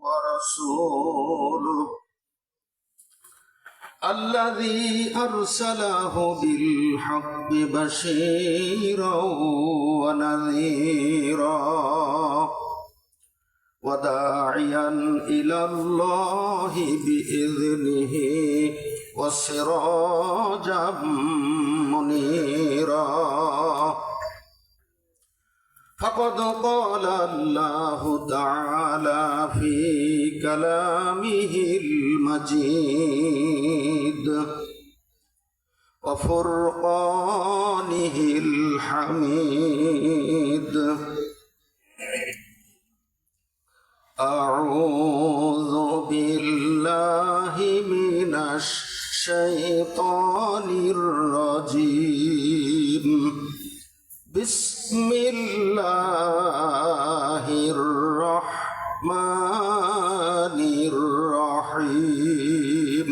ورسوله الذي أرسله بالحق بشيرا ونذيرا وداعيا إلى الله بإذنه وسراجا منيرا فقد قال الله تعالى في كلامه المجيد وفرقانه الحميد أعوذ بالله من الشيطان الرجيم بسم الله الرحمن الرحيم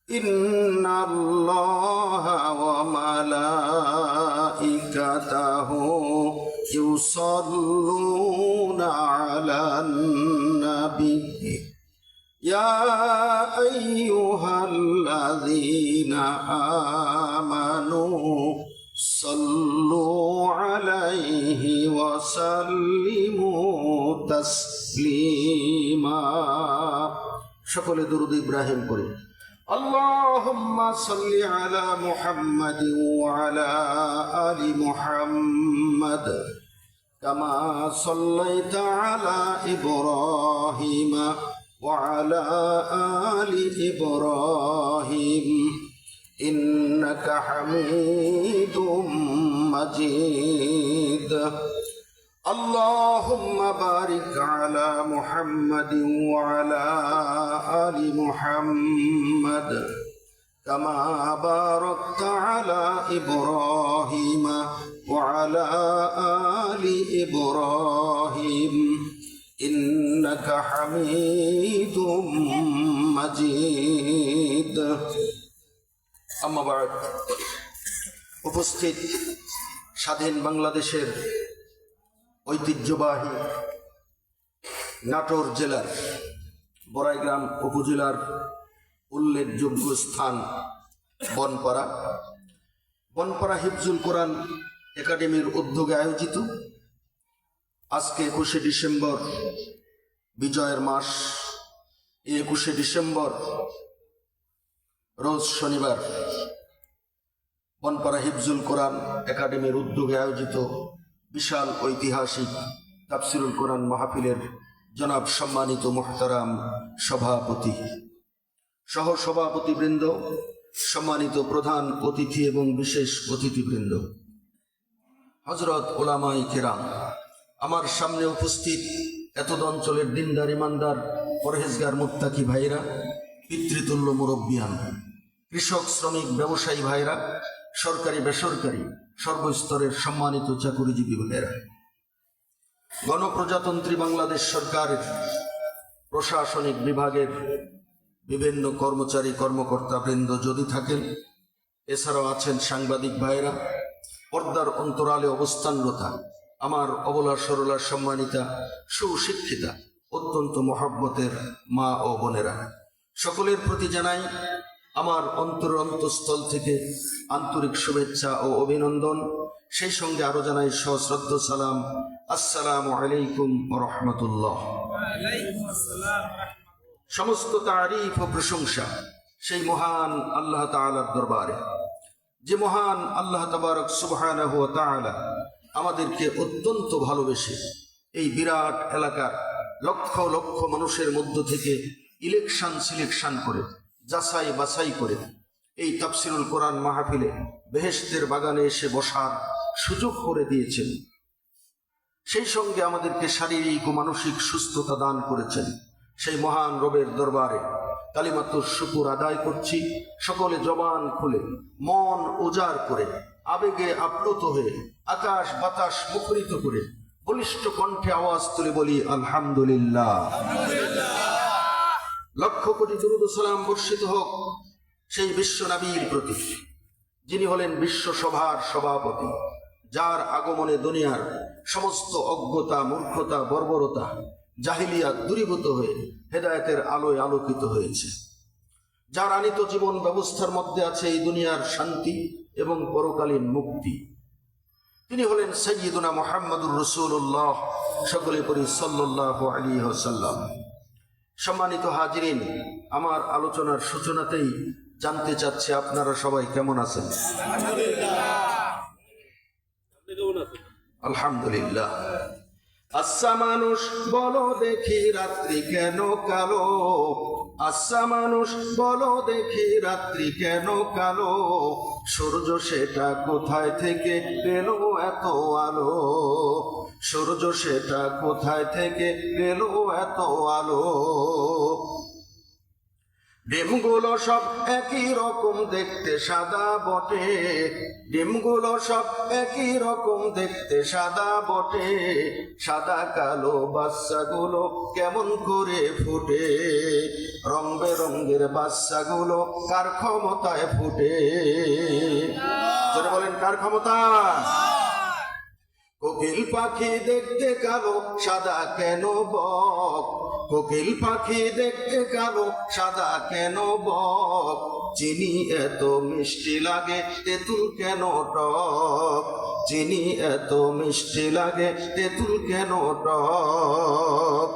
إن الله وملائكته يصلون على النبي يا أيها الذين آمنوا صلوا عليه وسلموا تسليما সকলে দরুদ ইব্রাহিম করি اللهم صل على محمد وعلى آل محمد كما صليت على إبراهيم وعلى آل إبراهيم إنك حميد مجيد اللهم بارك على محمد وعلى آل محمد كما باركت على إبراهيم وعلى آل إبراهيم إنك حميد مجيد أما بعد উপস্থিত স্বাধীন বাংলাদেশের ঐতিহ্যবাহী নাটোর জেলার বড়াইগ্রাম উপজেলার উল্লেখযোগ্য স্থান বনপাড়া হিফজুল কোরআন একাডেমির উদ্যোগে আয়োজিত আজকে 21শে ডিসেম্বর বিজয়ের মাস। 21শে ডিসেম্বর রোজ শনিবার বনপাড়া হিফজুল কোরআন একাডেমির উদ্যোগে আয়োজিত বিশাল ঐতিহাসিক তাফসিরুল কোরআন মাহফিলের জনাব সম্মানিত মুহতারাম সভাপতি সহ সভাপতিবৃন্দ, সম্মানিত প্রধান অতিথি এবং বিশেষ অতিথিবৃন্দ, হযরত উলামায়ে কেরাম, আমার সামনে উপস্থিত এতদ অঞ্চলের দিনদার ইমানদার পরহেজগার মুত্তাকি ভাইরা, পিতৃতুল্য মুরব্বিয়ান, কৃষক শ্রমিক ব্যবসায়ী ভাইরা, সরকারি বেসরকারি সর্বস্তরের সম্মানিত চাকুরিজীবী ভাইরা, গণপ্রজাতন্ত্রী বাংলাদেশ সরকারের প্রশাসনিক বিভাগের বিভিন্ন কর্মচারী কর্মকর্তা বৃন্দ যদি থাকেন, এছাড়াও আছেন সাংবাদিক ভাইরা, পর্দার অন্তরালে অবস্থানরতা আমার অবলা সরলা সম্মানিতা সুশিক্ষিতা অত্যন্ত মহব্বতের মা ও বোনেরা, সকলের প্রতি জানাই আমার অন্তরস্থল থেকে আন্তরিক শুভেচ্ছা ও অভিনন্দন। সেই সঙ্গে আরো জানাই সশ্রদ্ধ সালাম, আসসালামু আলাইকুম ওয়া রাহমাতুল্লাহ। সমস্ত তারিফ ও প্রশংসা সেই মহান আল্লাহ তাআলার দরবারে, যে মহান আল্লাহ তাবারক সুবহানাহু ওয়া তাআলা আমাদেরকে অত্যন্ত ভালোবেসে এই বিরাট এলাকার লক্ষ লক্ষ মানুষের মধ্য থেকে সিলেকশন করে যাচাই বাছাই করে এই তাফসিরুল কোরআন মাহফিলে বেহেশতের বাগানে এসে বসার সুযোগ করে দিয়েছেন। সেই সঙ্গে আমাদেরকে শারীরিক ও মানসিক সুস্থতা দান করেছেন। সেই মহান রবের দরবারে কালিমাতুর শুকর আদায় করছি। সকলে জবান খুলে মন উজাড় করে আবেগে আপ্লুত হয়ে আকাশ বাতাস মুখরিত করে বলিষ্ঠ কণ্ঠে আওয়াজ তুলে বলি আলহামদুলিল্লাহ। লক্ষ কোটি দুরূদ ও সালাম বর্ষিত হোক সেই বিশ্ব নবীর প্রতি, যিনি হলেন বিশ্ব সভার সভাপতি, যার আগমনে দুনিয়ার সমস্ত অজ্ঞতা, মূর্খতা, বর্বরতা জাহিলিয়াত দূরীভূত হয়ে হেদায়েতের আলোয় আলোকিত হয়েছে। যার আনিত জীবন ব্যবস্থার মধ্যে আছে এই দুনিয়ার শান্তি এবং পরকালীন মুক্তি। তিনি হলেন সাইয়্যিদুনা মুহাম্মদুর রাসূলুল্লাহ, সকলে পড়ি সাল্লাল্লাহু আলাইহি ওয়াসাল্লাম। সম্মানিত হাজিরিন, আমার আলোচনার সূচনাতেই জানতে চাচ্ছি আপনারা সবাই কেমন আছেন? আলহামদুলিল্লাহ। আচ্ছা মানুষ বলো দেখি রাত্রি কেন কালো, আচ্ছা মানুষ বলো দেখি রাত্রি কেন কালো, সূর্য সেটা কোথায় থেকে পেল এত আলো, সূর্য সেটা কোথায় থেকে পেল এত আলো। ডিমগুলো সব একই রকম দেখতে সাদা বটে, ডিমগুলো সব একই রকম দেখতে সাদা বটে, সাদা কালো বাচ্চাগুলো কেমন করে ফুটে, রং বেরঙের বাচ্চাগুলো কার ক্ষমতায় ফুটে? যারা বলেন কার ক্ষমতা? কোকিল পাখি দেখতে কালো সাদা কেন বক, কোকিল পাখি দেখতে কালো সাদা কেন বক, চিনি এত মিষ্টি লাগে তেঁতুল কেন টক, চিনি এত মিষ্টি লাগে তেঁতুল কেন টক।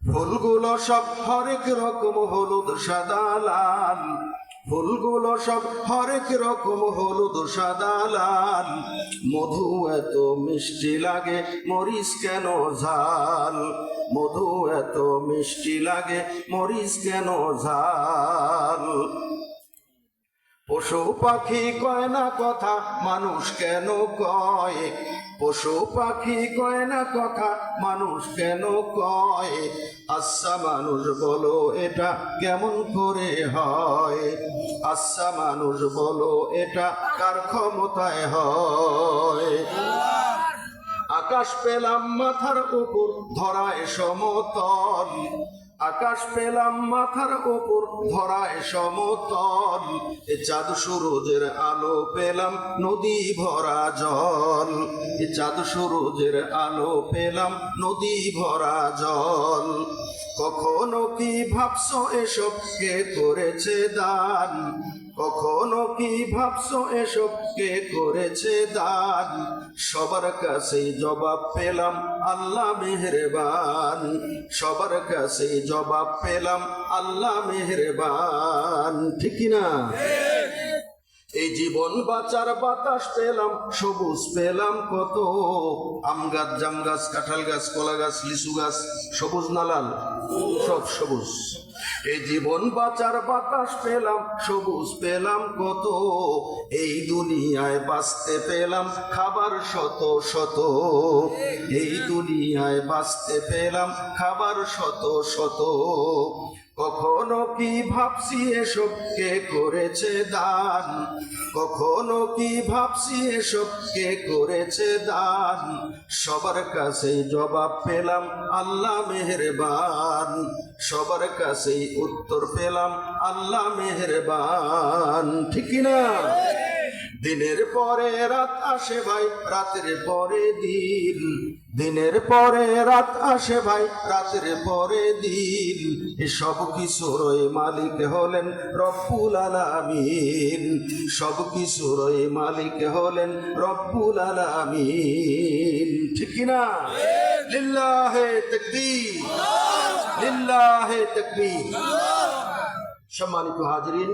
ফুলগুলো সব হরেক রকম হলুদ সাদা লাল, ফুলগুলো সব হরেক রকম হলুদ সাদা লাল, মধু এত মিষ্টি লাগে মরিচ কেন ঝাল, মধু এত মিষ্টি লাগে মরিচ কেন ঝাল। পশু পাখি কয় না কথা মানুষ কেন কয়, পশু পাখি কয় না কথা মানুষ কেন কয়, আচ্ছা মানুষ বলো এটা কেমন করে হয়, আচ্ছা মানুষ বলো এটা কার ক্ষমতায় হয়। আকাশ পেলাম মাথার উপর ধরায় সমতল, আকাশ পেলাম মাথার উপর ধরায় সমতল, এ চাঁদ সূরজের আলো পেলাম নদী ভরা জল, এ চাঁদ সূরজের আলো পেলাম নদী ভরা জল। কখনো কি ভাবছো এসব কে করেছে দান, কখনো কি ভাবছো এসব কে করেছে দান, সবার কাছেই জবাব পেলাম আল্লাহ মেহেরবান, সবার কাছেই জবাব পেলাম আল্লাহ মেহেরবান। ঠিক না? এই জীবন বাঁচার বাতাস পেলাম সবুজ পেলাম কত, আম গাছ জাম গাছ কাঁঠাল গাছ কলা গাছ লিচু গাছ সবুজ না লাল? সব সবুজ। এই জীবন বাঁচার বাতাস পেলাম সবুজ পেলাম কত, এই দুনিয়ায় বাঁচতে পেলাম খাবার শত শত, এই দুনিয়ায় বাঁচতে পেলাম খাবার শত শত। কখনো কি ভাবছি এসব কে করেছে দান, কখনো কি ভাবছি এসব কে করেছে দান, সবার কাছেই জবাব পেলাম আল্লাহ মেহেরবান, সবার কাছেই উত্তর পেলাম আল্লাহ মেহেরবান। ঠিক না? দিনের পরে রাত আসে ভাই রাতের পরে দিন, দিনের পরে রাত আসে ভাই রাতের পরে দিন, সব কিছুর মালিক হলেন রব্বুল আলামিন, সব কিছুর মালিক হলেন রব্বুল আলামিন। ঠিক না? লিল্লাহে তাকবীর, লিল্লাহে তাকবীর। সম্মানিত হাজিরিন,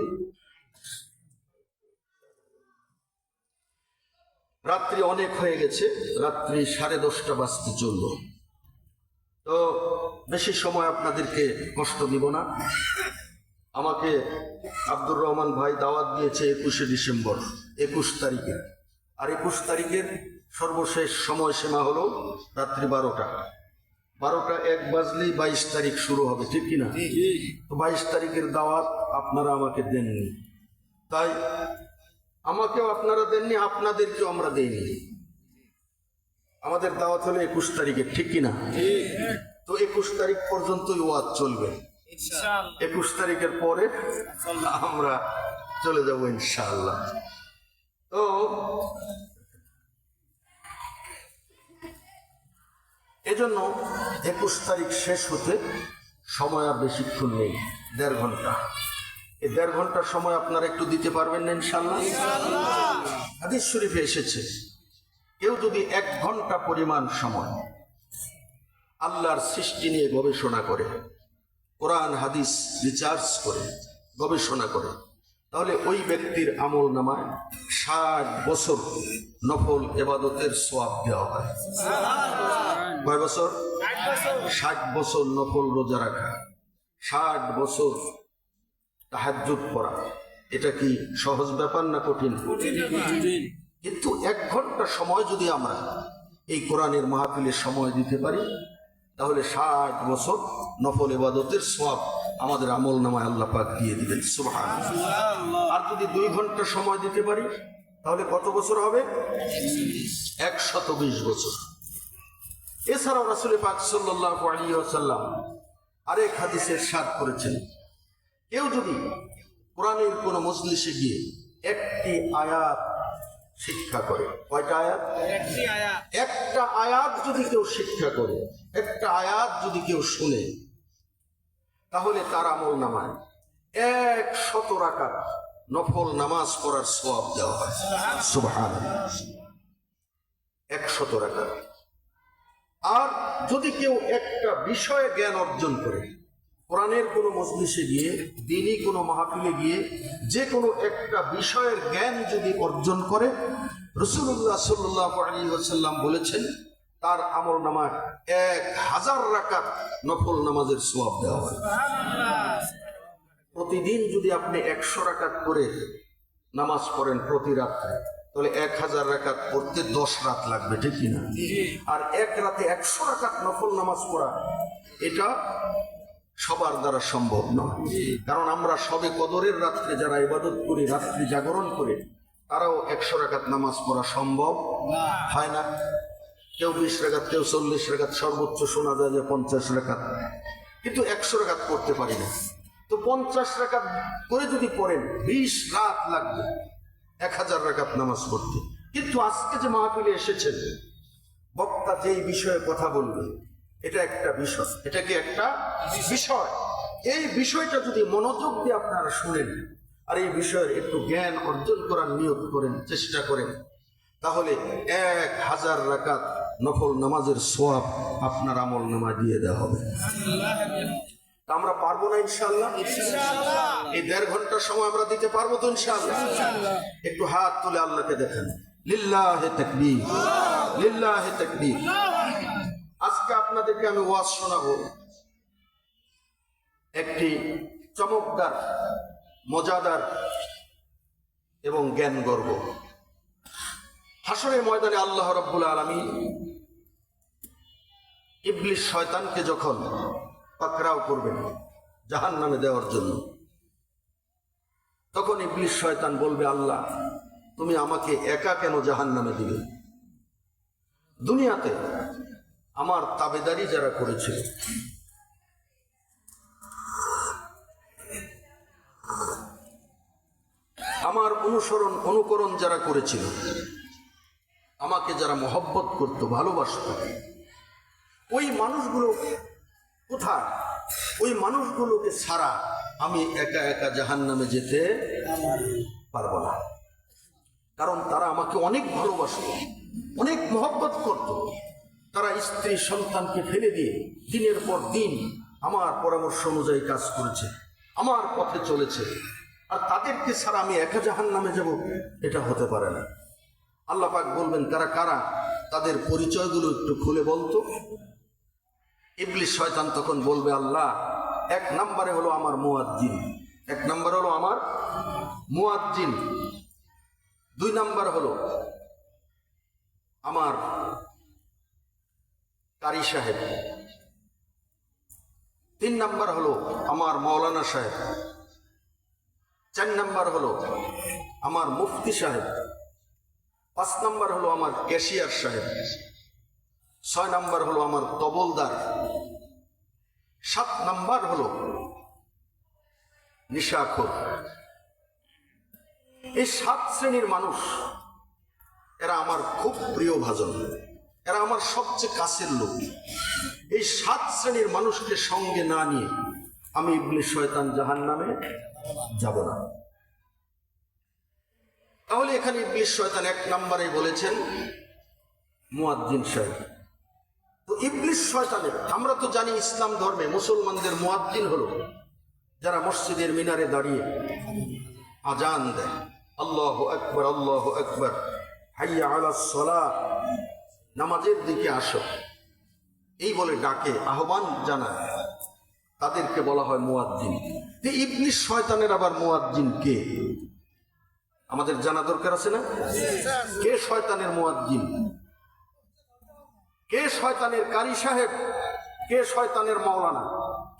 রাত্রি অনেক হয়ে গেছে, রাত্রি 10:30 বাজতে চলল। তো বেশি সময় আপনাদেরকে কষ্ট দিব না। আমাকে আব্দুর রহমান ভাই দাওয়াত দিয়েছে 21শে ডিসেম্বর 21 তারিখে, আর 21 তারিখের সর্বশেষ সময়সীমা হলো রাত্রি 12টা। 12টা 1 বাজলেই 22 তারিখ শুরু হবে। ঠিক কিনা? তো 22 তারিখের দাওয়াত আপনারা আমাকে দেননি, তাই আমাকেও আপনারা দেননি, আপনাদেরকেও আমরা দেইনি। আমাদের দাওয়াত হলো 21 তারিখে। ঠিক কিনা? তো 21 তারিখ পর্যন্তই ওয়াজ চলবে, 21 তারিখের পরে আমরা চলে যাব ইনশাআল্লাহ। তো এজন্য 21 তারিখ শেষ হতে সময় আর বেশিক্ষণ নেই, 1.5 ঘন্টা। এই 1.5 ঘন্টার সময় আপনারা একটু দিতে পারবেন না ইনশাআল্লাহ? হাদিস শরীফে এসেছে, কেউ যদি 1 ঘন্টা পরিমাণ সময় আল্লাহর সৃষ্টি নিয়ে গবেষণা করে, কোরআন হাদিস রিসার্চ করে, গবেষণা করে, তাহলে ওই ব্যক্তির আমল নামায় 60 বছর নফল ইবাদতের সওয়াব দেওয়া হয়। কয় বছর? 60 বছর নফল রোজা রাখা, 60 বছর তাহাজ্জুদ পড়া। এটা কি সহজ ব্যাপার না কঠিন? কিন্তু 1 ঘন্টা সময় যদি আমরা এই কোরআনের মাহফিলে সময় দিতে পারি, তাহলে 60 বছর নফল ইবাদতের সওয়াব আমাদের আমল নামায় আল্লাহ পাক দিয়ে দিবেন। সুবহানাল্লাহ। আর যদি 2 ঘন্টা সময় দিতে পারি, তাহলে কত বছর হবে? 120 বছর। এছাড়াও রাসূল পাক সাল্লাল্লাহু আলাইহি ওয়াসাল্লাম আরেক হাদিসে ইরশাদ করেছেন, কেউ যদি কোরআনের কোন মজলিসে গিয়ে একটি আয়াত শিক্ষা করে, কয়টা আয়াত? একটা আয়াত যদি কেউ শিক্ষা করে, একটা আয়াত যদি কেউ শুনে, তাহলে তার আমল নামায় 100 রাকাত নফল নামাজ পড়ার সওয়াব দেওয়া হয়। সুবহানাল্লাহ। 100 রাকাত। আর যদি কেউ একটা বিষয়ে জ্ঞান অর্জন করে, কোরআনের কোনো মজলিসে গিয়ে, দ্বীনি কোনো মাহফিলে গিয়ে যে কোনো একটা বিষয়ের জ্ঞান যদি অর্জন করে, রাসূলুল্লাহ সাল্লাল্লাহু আলাইহি ওয়াসাল্লাম বলেছেন তার আমল নামায় 1000 রাকাত নফল নামাজের সওয়াব দেওয়া হয়। প্রতিদিন যদি আপনি 100 রাকাত করে নামাজ পড়েন প্রতি রাত্রে, তাহলে 1000 রাকাত পড়তে 10 রাত লাগবে, ঠিক কিনা? আর এক রাতে 100 রাকাত নফল নামাজ পড়া, এটা সবার দ্বারা সম্ভব নয়। কারণ আমরা সবে কদরের রাত্রে যারা ইবাদত করি, রাত্রি জাগরণ করে, তারাও 100 রাকাত নামাজ পড়া সম্ভব হয় না। কেউ 20 রাকাত, কেউ 40 রাকাত, সর্বোচ্চ শোনা যায় যে 50 রাকাত, কিন্তু 100 রাকাত পড়তে পারি না। তো 50 রাকাত করে যদি পড়েন 20 রাত লাগবে 1000 রাকাত নামাজ পড়তে। কিন্তু আজকে যে মাহফিলে এসেছেন, বক্তা যেই বিষয়ে কথা বলবে, এটা একটা বিষয়, এটা কি একটা বিষয়। এই বিষয়টা যদি মনোযোগ দিয়ে আপনারা শুনেন আর এই বিষয়ের একটু জ্ঞান অর্জন করার নিয়ত করেন, চেষ্টা করেন, তাহলে 1000 রাকাত নফল নামাজের সওয়াব আপনার আমল নামায় দিয়ে দেওয়া হবে। আমরা পারবো না ইনশাআল্লাহ? এই 1.5 ঘন্টার সময় আমরা দিতে পারবো তো ইনশাআল্লাহ? একটু হাত তুলে আল্লাহকে দেখেন। লিল্লাহি তাকবীর, লিল্লাহি তাকবীর। আজকে আপনাদেরকে আমি ওয়াজ শোনাবো একটি চমৎকার, মজাদার এবং জ্ঞান গর্ব। হাশরের ময়দানে আল্লাহ রাব্বুল আলামিন ইবলিস শয়তানকে যখন পাকড়াও করবেন জাহান্নামে দেওয়ার জন্য, তখন ইবলিস শয়তান বলবে, আল্লাহ তুমি আমাকে একা কেন জাহান্নামে দিবে? দুনিয়াতে আমার তাবেদারি যারা করেছিল, আমার অনুকরণ যারা করেছিল, আমাকে যারা মহব্বত করত, ভালোবাসত, ওই মানুষগুলো কোথায়? ওই মানুষগুলোকে ছাড়া আমি একা একা জাহান্নামে যেতে পারবো না। কারণ তারা আমাকে অনেক ভালোবাসত, অনেক মহব্বত করত। তারা স্ত্রী সন্তানকে ফেলে দিয়ে দিনের পর দিন আমার পরামর্শ অনুযায়ী কাজ করেছে, আমার পথে চলেছে। আর তাদেরকে ছাড়া আমি একা জাহান্নামে যাব, এটা হতে পারে না। আল্লাহ পাক বলবেন, তারা কারা? তাদের পরিচয়গুলো একটু খুলে বলতো। ইবলিস শয়তান তখন বলবে, আল্লাহ 1 নম্বরে হলো আমার মুয়াজ্জিন, 1 নম্বর হলো আমার মুয়াজ্জিন, 2 নম্বর হলো আমার কারি সাহেব, 3 নম্বর হলো আমার মাওলানা সাহেব, 4 নম্বর হলো আমার মুফতি সাহেব, 5 নম্বর হলো আমার ক্যাশিয়ার সাহেব, 6 নম্বর হলো আমার তবলদার, 7 নম্বর হলো নিশাখোর। এই 7 শ্রেণীর মানুষ, এরা আমার খুব প্রিয় ভাজন, এরা আমার সবচেয়ে কাছের লোক। এই 7 শ্রেণীর মানুষকে সঙ্গে না নিয়ে আমি ইবলিস শয়তান জাহান্নামে যাব না। তাহলে এখানে ইবলিস শয়তান 1 নম্বরে বলেছেন মুয়াজ্জিন সাহেব। তো ইবলিস শয়তানের, আমরা তো জানি ইসলাম ধর্মে মুসলমানদের মুয়াজ্জিন হলো যারা মসজিদের মিনারে দাঁড়িয়ে আজান দেয়, আল্লাহু আকবার আল্লাহু আকবার, হাইয়া আলাস সালাহ, নামাজের দিকে আসো, এই বলে ডাকে, আহ্বান জানায়, তাদেরকে বলা হয় মুয়াজ্জিন। ইবলিস শয়তানের আবার মুয়াজ্জিন কে আমাদের জানা দরকার আছে না? কে শয়তানের মুয়াজ্জিন? কে শয়তানের কারি সাহেব? কে শয়তানের মাওলানা?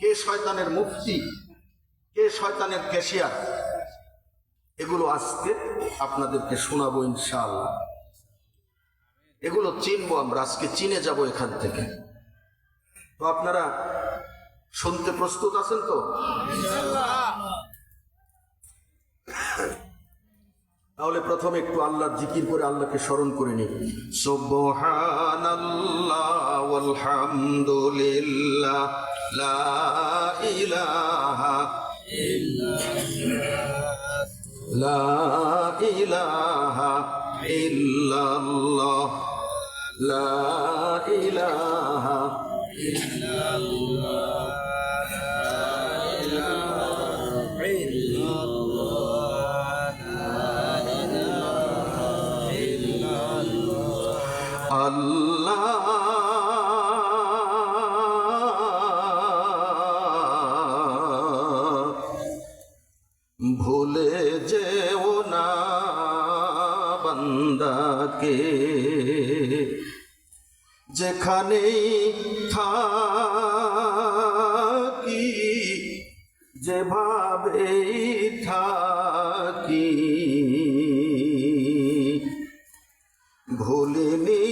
কে শয়তানের মুফতি? কে শয়তানের ক্যাশিয়ার? এগুলো আজকে আপনাদেরকে শোনাবো ইনশাআল্লাহ। এগুলো চিনবো আমরা, আজকে চিনে যাব এখান থেকে। তো আপনারা শুনতে প্রস্তুত আছেন তো? তাহলে প্রথমে একটু আল্লাহর জিকির করে আল্লাহকে স্মরণ করে নিই। সুবহানাল্লাহ ওয়াল হামদুলিল্লাহ লা ইলাহা লা ইলাহা ইল্লাল্লাহ লা ইলাহা ইল্লাল্লাহ আল্লাহ ভুলে যেও না বান্দাকে, যেখানেই থাকি যেভাবেই থাকি, ভুলিনি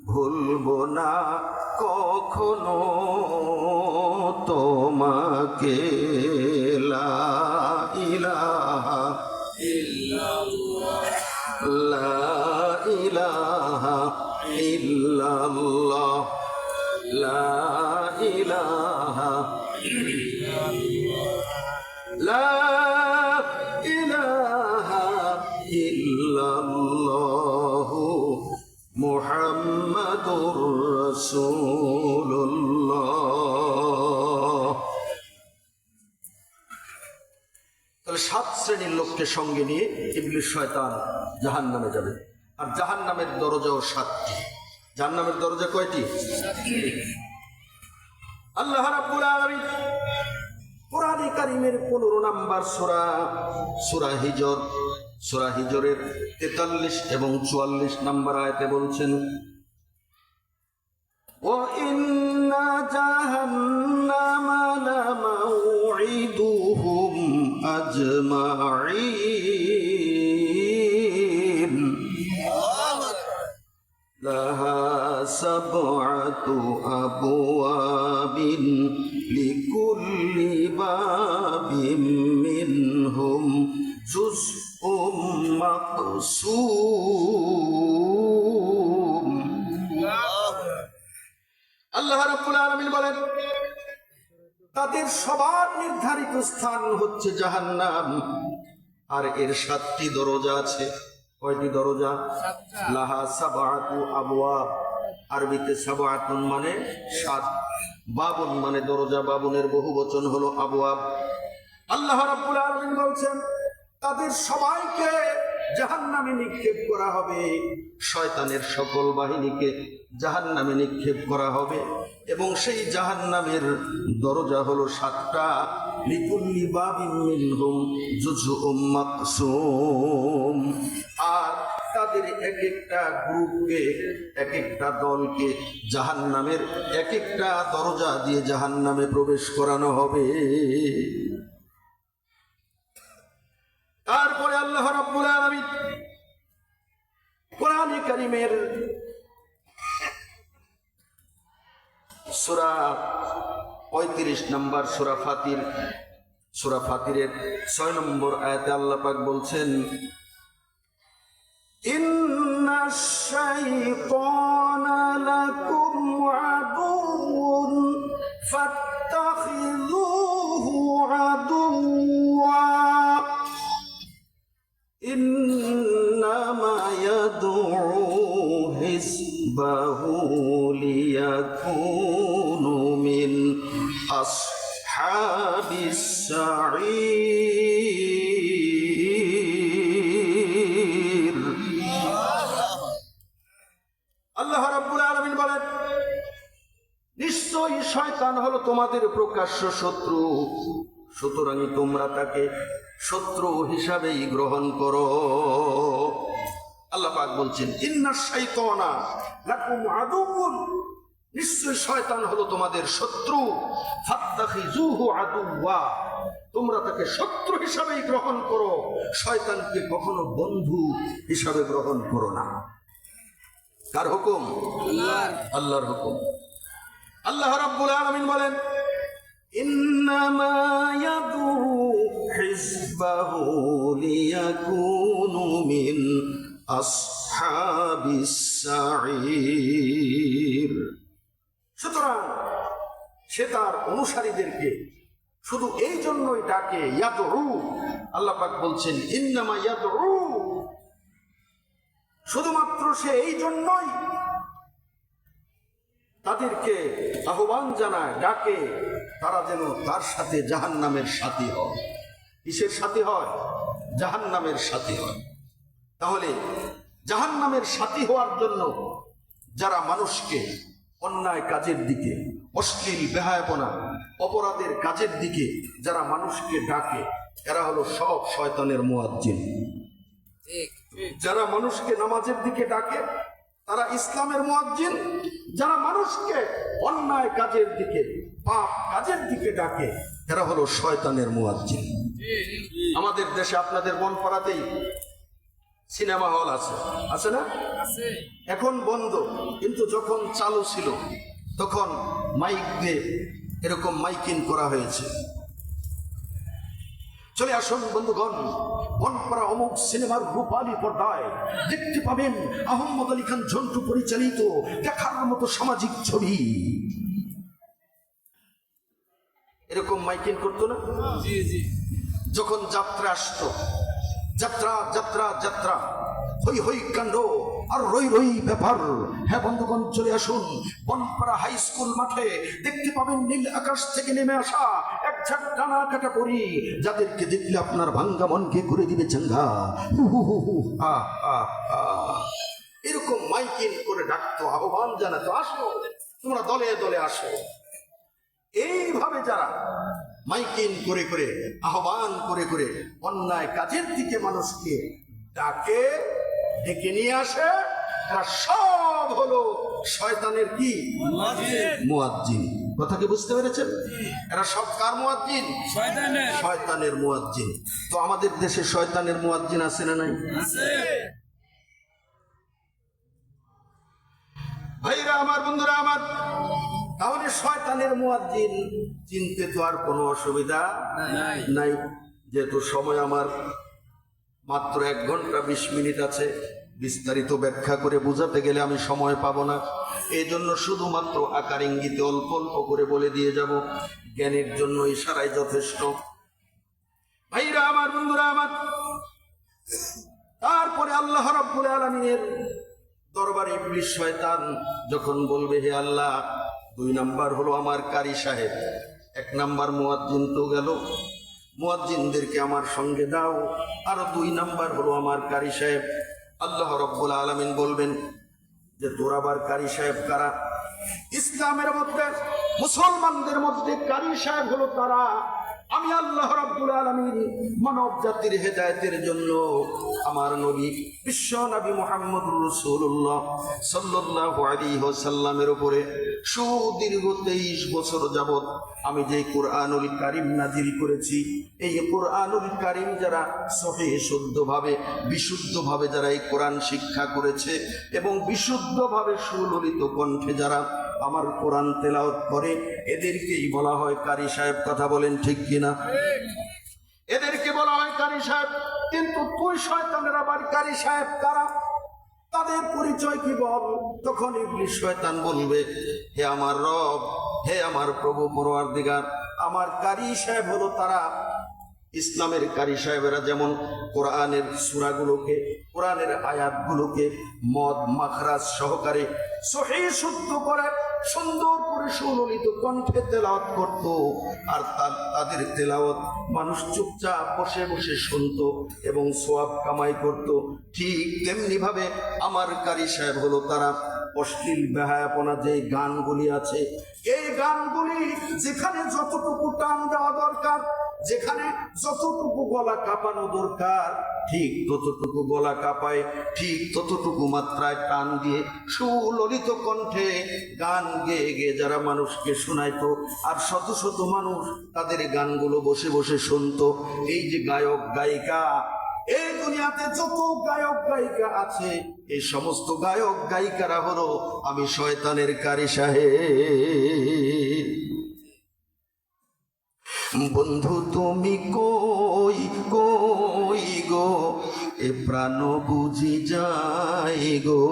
ভুলবো না কখনো তোমাকে। লা ইলাহা ইল্লাল্লাহ লা ইলাহা ইল্লাল্লাহ লা ইলাহা ইল্লাল্লাহ লা ইলাহা ইল্লাল্লাহ মুহাম্মাদুর রাসূলুল্লাহ। তাহলে 7 শ্রেণীর লোককে সঙ্গে নিয়ে ইবলিস শয়তান জাহান্নামে যাবে। আর জাহান্নামের দরজাও 7টি। জাহান্নামের দরজা কয়টি? 7টি। আল্লাহ রাব্বুল আলামিন কোরআনে কারীমের 15 নম্বর সূরা হিজর, সূরা হিজরের 43 এবং 44 নম্বর আয়াতে বলছেন, ওয়া ইন্না জাহান্নামা লামাউইদুহুম আজমাঈন লাহা সাবআতু আবওয়াবিন লিকুল্লি বাবিন মিনহুম জুজউম মাকসুম। আল্লাহ রাব্বুল আলামিন বলেন, তাদের সবার নির্ধারিত স্থান হচ্ছে জাহান্নাম। আর এর 7টি দরজা আছে। কয়টি দরজা? লাহা সাবআতু আবওয়াব। আরবিতে সাবআতুন মানে 7, বাবুন মানে দরজা, বাবুনের বহুবচন হলো আবওয়াব। আল্লাহ রাব্বুল আলামিন বলছেন, তাদের সবাইকে জাহান্নামে নিক্ষেপ করা হবে, শয়তানের সকল বাহিনীকে জাহান্নামে নিক্ষেপ করা হবে। এবং সেই জাহান্নামের দরজা হলো 7টা। লিকুল্লি বাবিন মিনহুম জুজউম মাকসুম। আর তাদের এক একটা গ্রুপকে, এক একটা দলকে জাহান্নামের এক একটা দরজা দিয়ে জাহান্নামে প্রবেশ করানো হবে। তারপরে আল্লাহ রাব্বুল আলামিন কোরআনে কারীমের সূরা 35 নম্বর সূরা ফাতিরের 6 নম্বর আয়াতে আল্লাহ পাক বলছেন, ইন্নাশ শাইতানা লাকুম আদুউন ফাত্তাখিযুহু আদুওয়া ইন্নামা ইয়াদউ হিজবাহু লিয়াকুনু মিন আসহাবিস সাঈর। আল্লাহ রাব্বুল আলামিন বলেন, নিশ্চয়ই শয়তান হলো তোমাদের প্রকাশ্য শত্রু, সুতরাং তোমরা তাকে শত্রু হিসাবেই গ্রহণ করো। আল্লাহ পাক বলছেন, ইন্নাশ শাইতানা লাকুম আদুউন, নিশ্চয় শয়তান হলো তোমাদের শত্রু, ফাত্তাখিযুহু আদুওয়া, তোমরা তাকে শত্রু হিসাবেই গ্রহণ করো, শয়তানকে কখনো বন্ধু হিসাবে গ্রহণ করো না। কার হুকুম? আল্লাহর হুকুম। আল্লাহ রাব্বুল আলামিন বলেন, ইন্নামা ইয়াদউ হিজবাহু লিয়াকুনু মিন আসহাবিস সাঈর। সুতরাং সে তার অনুসারীদেরকে শুধু এই জন্যই ডাকে, ইয়াদউ, আল্লাহ পাক বলছেন ইন্নামা ইয়াদউ, শুধুমাত্র সে এই জন্যই তাদেরকে আহ্বান জানায়, ডাকে, তারা যেন তার সাথে জাহান্নামের সাথী হয়। কিসের সাথী হয়? জাহান্নামের সাথী হয়। তাহলে জাহান্নামের সাথী হওয়ার জন্য যারা মানুষকে অন্যায় কাজের দিকে, অশ্লীল বেহায়াপনা, অপরাধের কাজের দিকে যারা মানুষকে ডাকে, এরা হলো সব শয়তানের মুয়াজ্জিন। যারা মানুষকে নামাজের দিকে ডাকে তারা ইসলামের মুয়াজ্জিন, যারা মানুষকে অন্যায় কাজের দিকে, পাপ কাজের দিকে ডাকে, এরা হলো শয়তানের মুয়াজ্জিন। আমাদের দেশে আপনাদের বনপাড়াতেই সিনেমা হল আছে, আছে না? এখন বন্ধ, কিন্তু যখন চালু ছিল তখন মাইক দিয়ে এরকম মাইকিং করা হয়েছে, চলে আসুন বন্ধুগণ, বনপাড়া অমুক সিনেমার রূপালী পর্দায় দেখতে পাবেন আহমদ আলী খান ঝন্টু পরিচালিত দেখার মতো সামাজিক ছবি। এরকম মাইকিং করতো না? যখন যাত্রা আসতো, যাত্রা যাত্রা যাত্রা, হই হই কাণ্ড আর রই রই ব্যাপার। হ্যাঁ বন্ধুগণ, চলে আসুন বনপাড়া হাই স্কুল মাঠে, দেখতে পাবেন নীল আকাশ থেকে নেমে আসা এক ঝাঁক টানা কাটা পরি, যাদেরকে দেখলে আপনার ভাঙ্গা মনকে করে দিবে চাঙ্গা। এরকম মাইকিং করে ডাকতো, আহ্বান জানাতো, আসো তোমরা দলে দলে আসো। এইভাবে যারা মাইকিং করে করে, আহ্বান করে করে অন্যায় কাজের দিকে মানুষকে ডাকে, ডেকে নিয়ে আসে, এরা সব হলো শয়তানের কি? মুয়াজ্জিন। কথা কি বুঝতে পেরেছেন? এরা সব কার মুয়াজ্জিন? শয়তানের মুয়াজ্জিন। তো আমাদের দেশে শয়তানের মুয়াজ্জিন আছে না নাই? ভাইরা আমার, বন্ধুরা আমার, তাহলে শয়তানের মুয়াজ্জিন চিনতে তো আর কোনো অসুবিধা নাই। যেহেতু সময় আমার মাত্র 1 ঘন্টা 20 মিনিট আছে, বিস্তারিত ব্যাখ্যা করে বোঝাতে গেলে আমি সময় পাবো না। এই জন্য শুধুমাত্র আকার ইঙ্গিতে অল্প অল্প করে বলে দিয়ে যাব, জ্ঞানের জন্য ইশারাই যথেষ্ট। ভাইরা আমার, বন্ধুরা আমার, তারপরে আল্লাহ রাব্বুল আলামিনের দরবারে ইবলিস শয়তান যখন বলবে, হে আল্লাহ, 2 নাম্বার হলো আমার কারি সাহেব, 1 নাম্বার মুয়াজ্জিন তো গেল, মুয়াজ্জিনদেরকে আমার সঙ্গে দাও, আরো 2 নাম্বার হলো আমার কারি সাহেব। আল্লাহ রাব্বুল আলামিন বলবেন যে তোর আবার কারি সাহেব কারা? ইসলামের মধ্যে, মুসলমানদের মধ্যে কারি সাহেব হলো তারা, আমি আল্লাহ রাব্বুল আলামিন মানব জাতির হেদায়েতের জন্য আমার নবী বিশ্ব নবী মুহাম্মদুর রাসূলুল্লাহ সাল্লাল্লাহু আলাইহি ওয়াসাল্লামের উপরে সুদীর্ঘ 23 বছর যাবত আমি যে কোরআনুল কারীম নাজিল করেছি, এই কোরআনুল কারীম যারা সহিহ শুদ্ধভাবে, বিশুদ্ধভাবে যারা এই কোরআন শিক্ষা করেছে এবং বিশুদ্ধভাবে সুললিত কণ্ঠে যারা আমার কোরআন তেলাওয়াত করে, এদেরকেই বলা হয় কারি সাহেব। কথা বলেন ঠিক কিনা? এদেরকে বলা হয় কারি সাহেব। কিন্তু তুই শয়তানের আবার কারি সাহেব কারা? তাদের পরিচয় কি বল? তখন ইবলিস শয়তান বলবে, হে আমার রব, হে আমার প্রভু পরওয়ারদিগার, আমার কারি সাহেব হলো তারা। ইসলামের কারি সাহেবেরা যেমন কোরআনের সূরাগুলোকে, কোরআনের আয়াতগুলোকে মদ মাখরাজ সহকারে সহিহ শুদ্ধ করে সুন্দর করে সুললিত কণ্ঠে তেলাওয়াত করত, আর তাদের তেলাওয়াত মানুষ চুপচাপ বসে বসে শুনত এবং সওয়াব কামাই করত। ঠিক তেমনি ভাবে আমার কারি সাহেব হলো তারা অশ্লীল বেহায়াপনা যে গানগুলি আছে, এই গানগুলি যেখানে যতটুকু টান দেওয়া দরকার, যেখানে যতটুকু গলা কাঁপানো দরকার, ঠিক ততটুকু গলা কাঁপায়, ঠিক ততটুকু মাত্রায় টান দিয়ে সুললিত কণ্ঠে গান গেয়ে গেয়ে যারা মানুষকে শোনাইতো, আর শত শত মানুষ তাদের গানগুলো বসে বসে শুনতো। এই যে গায়ক গায়িকা, এই দুনিয়াতে যত গায়ক গায়িকা আছে, এই সমস্ত গায়ক গায়িকারা হলো আমি শয়তানের কারি সাহেব। বন্ধু তুমি কই কই গো, এ প্রাণ বুঝি যাই গো।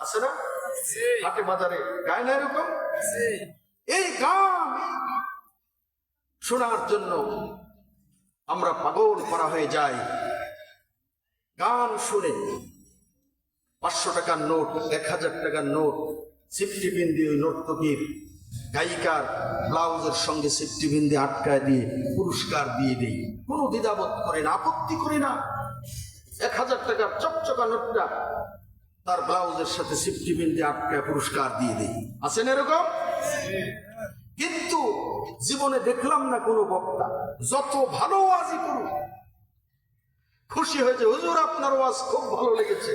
আছে না হাটে বাজারে গায় না এরকম? এই গান শোনার জন্য আমরা পাগল করা হয়ে যাই। গান শুনে 500 টাকার নোট, 1000 টাকার নোট সিফটি পিন দিয়ে ওই নর্তকীর গায়িকার ব্লাউজের সঙ্গে সিফটি পিন দিয়ে আটকায় দিয়ে পুরস্কার দিয়ে দেই, কোনো দ্বিধাবোধ করে না, আপত্তি করি না। 1000 টাকার চকচকা নোটটা তার ব্লাউজের সাথে সিফটি পিন দিয়ে আটকায় পুরস্কার দিয়ে দেই। আছেন এরকম? কিন্তু জীবনে দেখলাম না কোনো বক্তা যত ভালো ওয়াজই করুক, খুশি হয়েছে, হুজুর আপনার ওয়াজ খুব ভালো লেগেছে,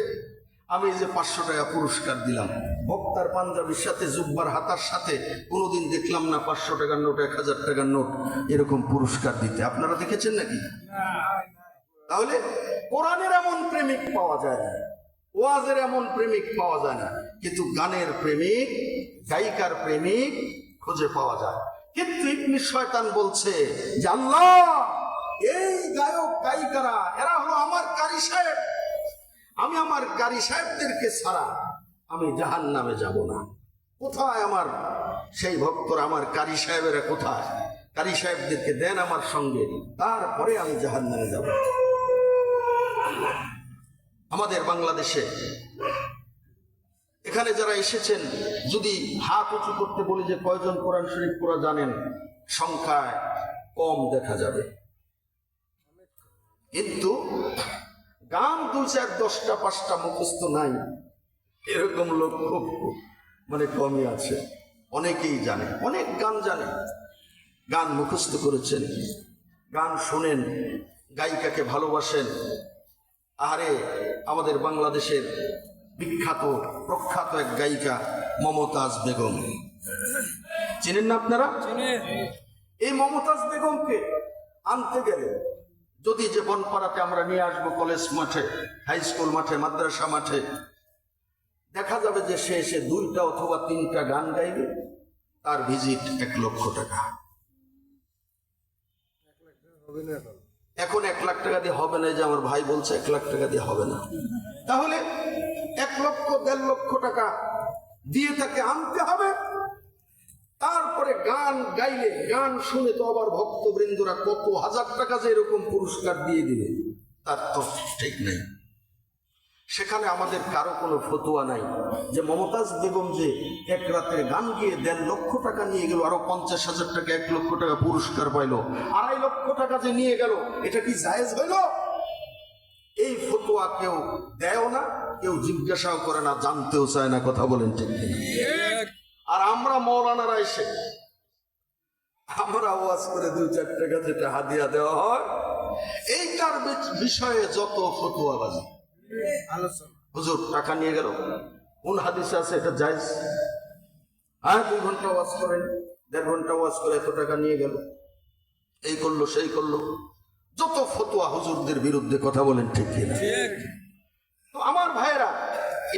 আমি যে 500 টাকা পুরস্কার দিলাম। বক্তার পাঞ্জাবির সাথে জুব্বার হাতার সাথে কোনোদিন দেখলাম না 500 টাকার নোট, 1000 টাকার নোট এরকম পুরস্কার দিতে। আপনারা দেখেছেন নাকি? তাহলে কোরআনের এমন প্রেমিক পাওয়া যায় না, ওয়াজের এমন প্রেমিক পাওয়া যায় না, কিন্তু গানের প্রেমিক, গায়িকার প্রেমিক খুঁজে পাওয়া যায়। কিন্তু ইবলিস শয়তান বলছে যে আল্লাহ, এই গায়ক গায়িকারা এরা হলো আমার কারি সাহেব, আমি আমার কারি সাহেবদেরকে ছাড়া আমি জাহান্নামে যাব না। কোথায় আমার সেই ভক্তরা, আমার কারি সাহেবেরা কোথায়? কারি সাহেবদেরকে দেন আমার সঙ্গে, তারপরে আমি জাহান্নামে যাব। আমাদের বাংলাদেশে এখানে যারা এসেছেন, যদি হাত উঁচু করতে বলি যে কয়জন কোরআন শরীফ পড়া জানেন, সংখ্যায় কম দেখা যাবে। কিন্তু গান 2-4, 10টা মুখস্থ নাই এরকম লোক খুব মানে কমই আছে। অনেকেই জানে, অনেক গান জানে, গান মুখস্থ করেছেন, গান শোনেন, গায়িকাকে ভালোবাসেন। আরে আমাদের বাংলাদেশের বিখ্যাত প্রখ্যাত এক গায়িকা মমতাজ বেগম, চিনেন না আপনারা? এই মমতাজ বেগমকে আনতে গেলে যদি যে বনপাড়াতে আমরা নিয়ে আসবো, কলেজ মাঠে, হাই স্কুল মাঠে, মাদ্রাসা মাঠে, দেখা যাবে যে সে এসে 2টা অথবা 3টা গান গাইবে, তার ভিজিট 1 লক্ষ টাকা। এখন 1 লাখ টাকা দিয়ে হবে না, যে আমার ভাই বলছে 1 লাখ টাকা দিয়ে হবে না। তাহলে 1 লক্ষ 1.5 লক্ষ টাকা দিয়ে তাকে আনতে হবে। তারপরে গান গাইলে, গান শুনে তো আবার ভক্তবৃন্দরা কত হাজার টাকা যে এরকম পুরস্কার দিয়ে দিবে, তার তো ঠিক নেই। সেখানে আমাদের কারো কোনো ফতোয়া নাই যে মমতাজ বেগম যে 1 রাতের গান গিয়ে 1.5 লক্ষ টাকা নিয়ে গেল, আরো 50,000 টাকা, 1 লক্ষ টাকা পুরস্কার পাইলো, 2.5 লক্ষ টাকা যে নিয়ে গেল, এটা কি জায়েজ হইল? এই ফতোয়া কেউ দেয় না, কেউ জিজ্ঞাসাও করে না, জানতেও চায় না। কথা বলেন ঠিক কিনা? আর আমরা মৌলানারা এসে আমরা ওয়াজ করে 2-4 টাকা যেটা হাদিয়া দেওয়া হয়, এইটার বিষয়ে যত ফতোয়াবাজি, হুজুর টাকা নিয়ে গেল, কোন হাদিসে আছে এটা জায়েজ? 2 ঘন্টা ওয়াজ করেন, 1.5 ঘন্টা ওয়াজ করে এত টাকা নিয়ে গেল, এই করলো সেই করলো, যত ফতোয়া হুজুরদের বিরুদ্ধে। কথা বলেন ঠিক কিনা? তো আমার ভাইয়েরা,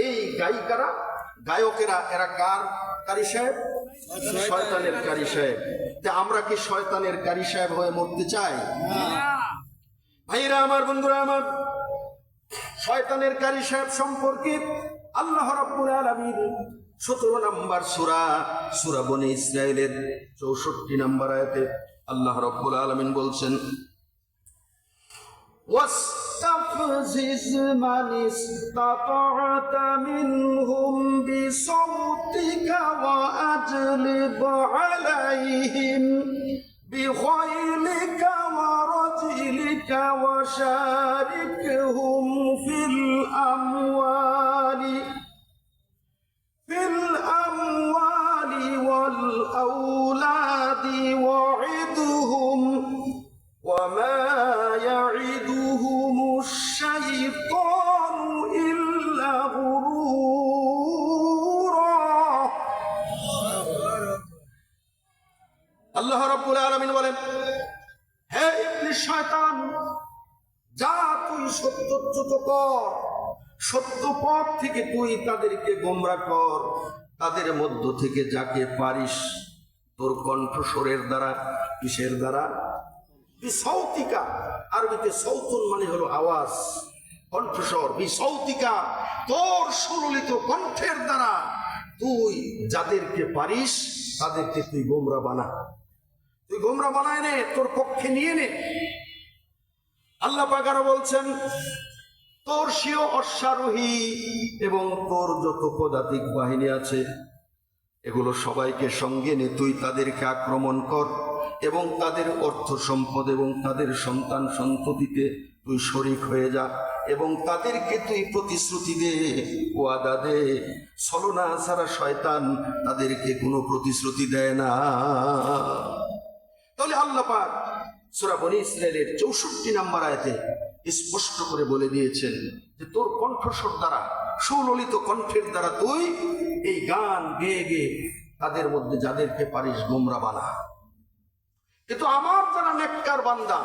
এই গায়িকারা, গায়কেরা, এরা কার কারি সাহেব? শয়তানের কারি সাহেব। তা আমরা কি শয়তানের কারি সাহেব হয়ে মরতে চাই? ভাইয়েরা আমার, বন্ধুরা আমার, শয়তানের কারি সাহেব সম্পর্কে আল্লাহ রাব্বুল আলামিন 17 নম্বর সূরা বনী ইসরাঈলের 64 নম্বর আয়াতে আল্লাহ রাব্বুল আলামিন বলছেন, واستفزز من استطعت منهم بصوتك وأجلب عليهم بخيلك ورجلك وشاركهم في الأموال والأولاد وعدهم وما يعدهم الشيطان إلا غرورا। আল্লাহ রাব্বুল আলামিন বলেন, হে ইবলিস শয়তান, যা তুই সত্যচ্যুত কর, সত্য পথ থেকে তুই তাদেরকে গোমরাহ কর, তাদের মধ্য থেকে যাকে পারিস তোর কণ্ঠস্বরের দ্বারা। কিসের দ্বারা? বিসৌতিকা, আরবিতে সৌতুন মানে হলো আওয়াজ, কণ্ঠস্বর। বিসৌতিকা, তোর সুললিত কণ্ঠের দ্বারা তুই যাদেরকে পারিস তাদেরকে তুই গোমরাহ বানা। তুই গোমরাহ বানায় নে, তোর পক্ষে নিয়ে নে। আল্লাহ পাক আরো বলছেন, তোর স্বীয় অশ্বারোহী এবং তোর যত পদাতিক বাহিনী আছে এগুলো সবাইকে সঙ্গে নে, তুই তাদেরকে আক্রমণ কর এবং তাদের অর্থ সম্পদ এবং তাদের সন্তান সন্ততিতে তুই শরীক হয়ে যা এবং তাদেরকে তুই প্রতিশ্রুতি দে, ওয়াদা দে। ছলনা ছাড়া শয়তান তাদেরকে কোনো প্রতিশ্রুতি দেয় না। তাহলে আল্লাহ পাক সূরা বনী ইসরাঈলের 64 নম্বর আয়াতে স্পষ্ট করে বলে দিয়েছেন যে তোর কণ্ঠস্বর দ্বারা, সুললিত কণ্ঠের দ্বারা তুই এই গান গেয়ে গেয়ে তাদের মধ্যে যাদেরকে পারিস গোমরাহ বানা। কিন্তু আমার যারা নেককার বান্দা,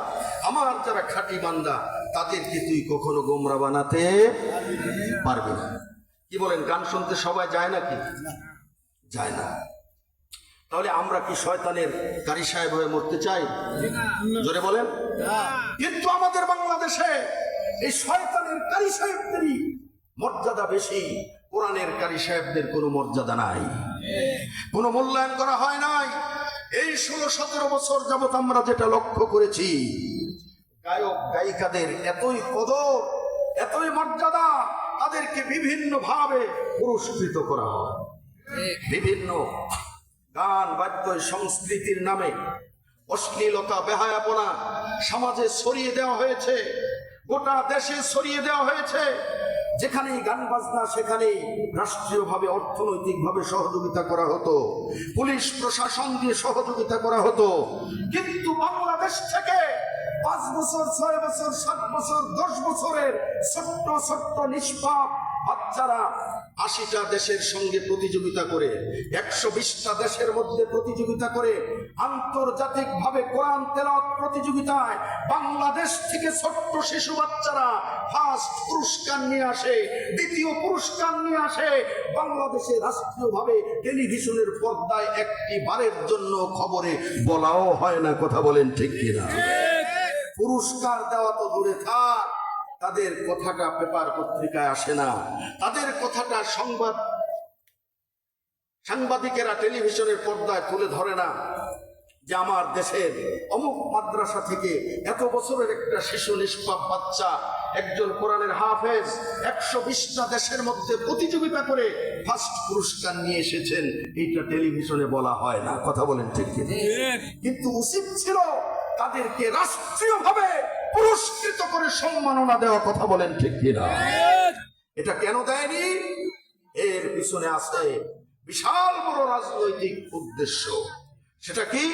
আমার যারা খাঁটি বান্দা, তাদেরকে তুই কখনো গোমরাহ বানাতে পারবি না। কি বলেন, গান শুনতে সবাই যায় নাকি? যায় না। তাহলে আমরা কি শয়তানের কারি সাহেব হয়ে মরতে চাই? জোরে বলেন। কিন্তু আমাদের বাংলাদেশে এই শয়তানের কারি সাহেবদেরই মর্যাদা বেশি, কোরআনের কারি সাহেবদের কোনো মর্যাদা নাই, কোনো মূল্যায়ন করা হয় নাই। এই 16-17 বছর যাবত আমরা যেটা লক্ষ্য করেছি, গায়ক গায়িকাদের এতই কদর, এতই মর্যাদা, তাদেরকে বিভিন্ন ভাবে পুরস্কৃত করা হয়। বিভিন্ন গান বাদ্য সংস্কৃতির নামে অশ্লীলতা, বেহায়াপনা সমাজে ছড়িয়ে দেওয়া হয়েছে, গোটা দেশে ছড়িয়ে দেওয়া হয়েছে। যেখানেই গান বাজনা সেখানেই রাষ্ট্রীয়ভাবে অর্থনৈতিকভাবে সহযোগিতা করা হতো, পুলিশ প্রশাসন দিয়ে সহযোগিতা করা হতো। কিন্তু বাংলাদেশ থেকে 5 বছর, 6 বছর, 7 বছর, 10 বছরের ছোট্ট ছোট্ট নিষ্পাপ বাচ্চারা 80টা দেশের সঙ্গে প্রতিযোগিতা করে, 120টা দেশের মধ্যে প্রতিযোগিতা করে, আন্তর্জাতিকভাবে কোরআন তেলাওয়াত প্রতিযোগিতায় বাংলাদেশ থেকে ছোট্ট শিশু বাচ্চারা ফার্স্ট পুরস্কার নিয়ে আসে, দ্বিতীয় পুরস্কার নিয়ে আসে। বাংলাদেশে রাষ্ট্রীয়ভাবে টেলিভিশনের পর্দায় একটি বারের জন্য খবরে বলাও হয় না। কথা বলেন ঠিক কিনা? পুরস্কার দেওয়া তো দূরে থাক, তাদের কথাটা পেপার পত্রিকায় আসে না, তাদের কথাটা সাংবাদিকেরা টেলিভিশনের পর্দায় তুলে ধরে না যে আমার দেশের অমুক মাদ্রাসা থেকে এত বছরের একটা শিশু নিষ্পাপ বাচ্চা, একজন কোরআনের হাফেজ 120টা দেশের মধ্যে প্রতিযোগিতা করে ফার্স্ট পুরস্কার নিয়ে এসেছেন। এইটা টেলিভিশনে বলা হয় না। কথা বলেন ঠিক কি? কিন্তু উচিত ছিল তাদেরকে রাষ্ট্রীয়ভাবে পুরস্কৃত করে সম্মাননা দেওয়া। কথা বলেন ঠিক কিনা? এটা কেন দেয়নি? এর পিছনে আছে বিশাল বড় রাজনৈতিক উদ্দেশ্য। সেটা কি?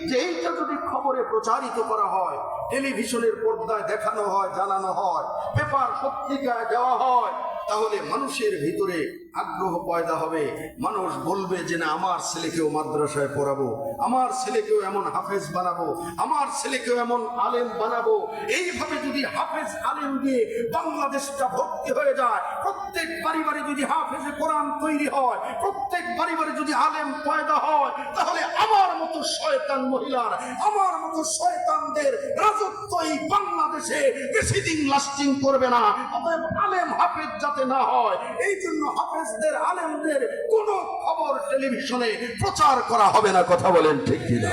যে এইটা যদি খবরে প্রচারিত করা হয়, টেলিভিশনের পর্দায় দেখানো হয়, জানানো হয়, পেপার পত্রিকায় দেওয়া হয়, তাহলে মানুষের ভিতরে আগ্রহ পয়দা হবে। মানুষ বলবে যে না, আমার ছেলেকেও মাদ্রাসায় পড়াবো, আমার ছেলেকেও এমন হাফেজ বানাবো, আমার ছেলেকেও এমন আলেম বানাবো। এইভাবে যদি হাফেজ আলেম দিয়ে বাংলাদেশটা ভর্তি হয়ে যায়, প্রত্যেক পরিবারে যদি হাফেজে কোরআন তৈরি হয়, প্রত্যেক পরিবারে যদি আলেম পয়দা হয়, তাহলে আমার মতো শয়তান মহিলার, আমার মতো শয়তানদের রাজত্ব এই বাংলাদেশে বেশি দিন লাস্টিং করবে না। অতএব আলেম হাফেজ যাতে না হয়, এই জন্য হাফেজদের আলেমদের কোনো খবর টেলিভিশনে প্রচার করা হবে না। কথা বলেন ঠিক কিনা?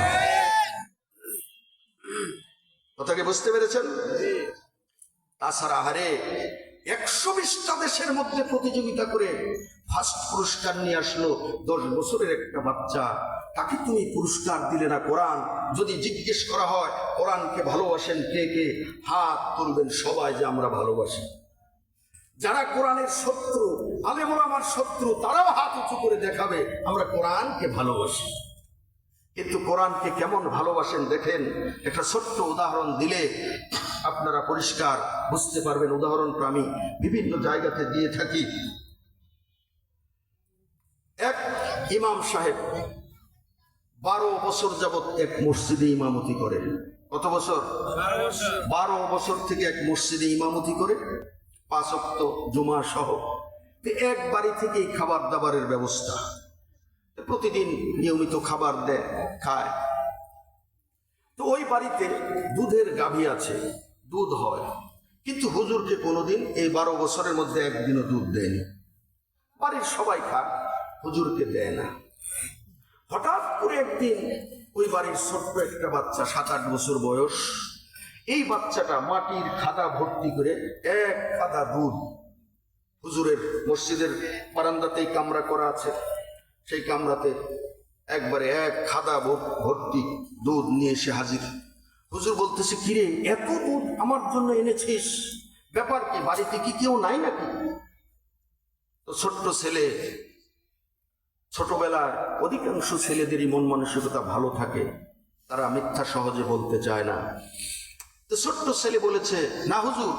কথাকে বুঝতে পেরেছেন? তাছাড়া হারে 120টা দেশের মধ্যে প্রতিযোগিতা করে ফার্স্ট পুরস্কার নিয়ে আসলো 10 বছরের একটা বাচ্চা। তাকে তুমি পুরস্কার দিলে না। কোরআন যদি জিজ্ঞেস করা হয় কোরআনকে ভালোবাসেন কে কে, হাত তুলবেন সবাই যে আমরা ভালোবাসি। যারা কোরআনের শত্রু, আলেম ওলামার শত্রু, তারাও হাত উঁচু করে দেখাবে আমরা কোরআনকে ভালোবাসি। কিন্তু কোরআনকে কেমন ভালোবাসেন দেখেন, একটা ছোট্ট উদাহরণ দিলে আপনারা পরিষ্কার বুঝতে পারবেন। উদাহরণটা আমি বিভিন্ন জায়গাতে দিয়ে থাকি। এক ইমাম সাহেব 12 বছর যাবৎ এক মসজিদে ইমামতি করেন। কত বছর? 12 বছর থেকে এক মসজিদে ইমামতি করে, 5 ওয়াক্ত জুমা সহ। এক বাড়ি থেকেই খাবার দাবারের ব্যবস্থা, প্রতিদিন নিয়মিত খাবার দেয়, খায়। তো ওই বাড়িতে দুধের গাভী আছে, দুধ হয়, কিন্তু হুজুরকে কোনোদিন এই 12 বছরের মধ্যে একদিনও দুধ দেয়নি। বাড়ির সবাই খায়, হুজুরকে দেয় না। হঠাৎ করে একদিন ওই বাড়ির ছোট্ট একটা বাচ্চা, 7-8 বছর বয়স, এই বাচ্চাটা মাটির খাদা ভর্তি করে এক খাদা দুধ, হুজুরের মসজিদের বারান্দাতেই কামরা করা আছে, সেই কামরাতে একবারে এক খাদা ভর্তি দুধ নিয়ে এসে হাজির। হুজুর বলতেছে, কিরে এত দুধ আমার জন্য এনেছিস, ব্যাপার কি, বাড়িতে কি কেউ নাই নাকি? তো ছোট্ট ছেলে, ছোটবেলায় অধিকাংশ ছেলেদেরই মন মানসিকতা ভালো থাকে, তারা মিথ্যা সহজে বলতে চায় না। তো ছোট্ট ছেলে বলেছে, না হুজুর,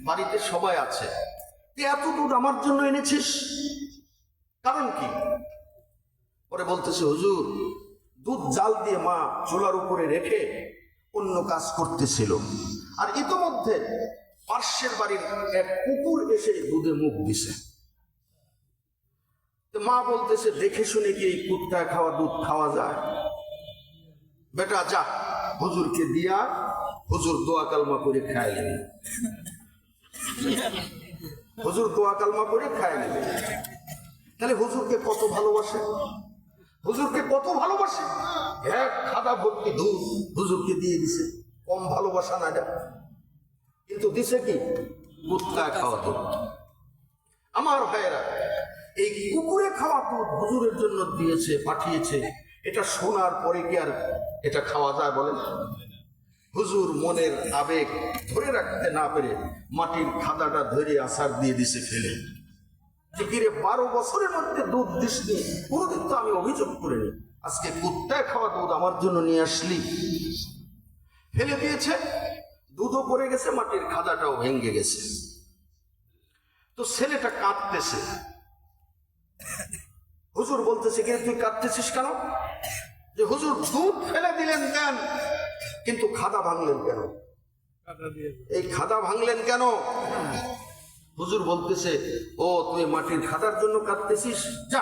বাড়িতে সবাই আছে, তুই এত দুধ আমার জন্য এনেছিস, কারণ কি? পরে বলতেছে, হুজুর, দুধ জাল দিয়ে মা চুলার উপরে রেখে অন্য কাজ করতেছিল, আর ইতোমধ্যে পার্শ্বের বাড়ির এক কুকুর এসে দুধে মুখ দিছে। মা বলতেছে, দেখে শুনে কি এই কুত্তায় খাওয়া দুধ খাওয়া যায়? বেটা যা, হুজুরকে দিয়া হুজুর দোয়া কালমা করে খায় নেবে। হুজুর দোয়া কালমা করে খায় নেবে। তাহলে হুজুরকে কত ভালোবাসে, হুজুরকে কত ভালোবাসে। এক খাদা ভর্তি দুধ হুজুরকে দিয়ে দিছে, কম ভালোবাসা না এটা? কিন্তু দিছে কি? কুত্তায় খাওয়া দুধ। আমার ভাইয়েরা, এই কুকুরে খাওয়া দুধ হুজুরের জন্য দিয়েছে, পাঠিয়েছে, এটা শোনার পরে কি আর এটা খাওয়া যায় বলেন? হুজুর মনের আবেগ ধরে রাখতে না পেরে মাটির খাদাটা ধরে আছাড় দিয়ে দিছে ফেলে। যে কিরে 12 বছরের মধ্যে দুধ দিসনি, কোনোদিন তো আমি অভিযোগ করিনি, আজকে কুত্তায় খাওয়া দুধ আমার জন্য নিয়ে আসলি। ফেলে দিয়েছে, দুধও পড়ে গেছে, মাটির খাদাটাও ভেঙে গেছে। তো ছেলেটা কাঁদতেছে। হুজুর বলতেছে, কে তুই কাঁদতেছিস কেন? যে হুজুর, দুধ ফেলে দিলেন কেন, কিন্তু খাদা ভাঙলেন কেন? এই খাদা ভাঙলেন কেন? হুজুর বলতেছে, ও তুই মাটির খাদার জন্য কাঁদতেছিস, যা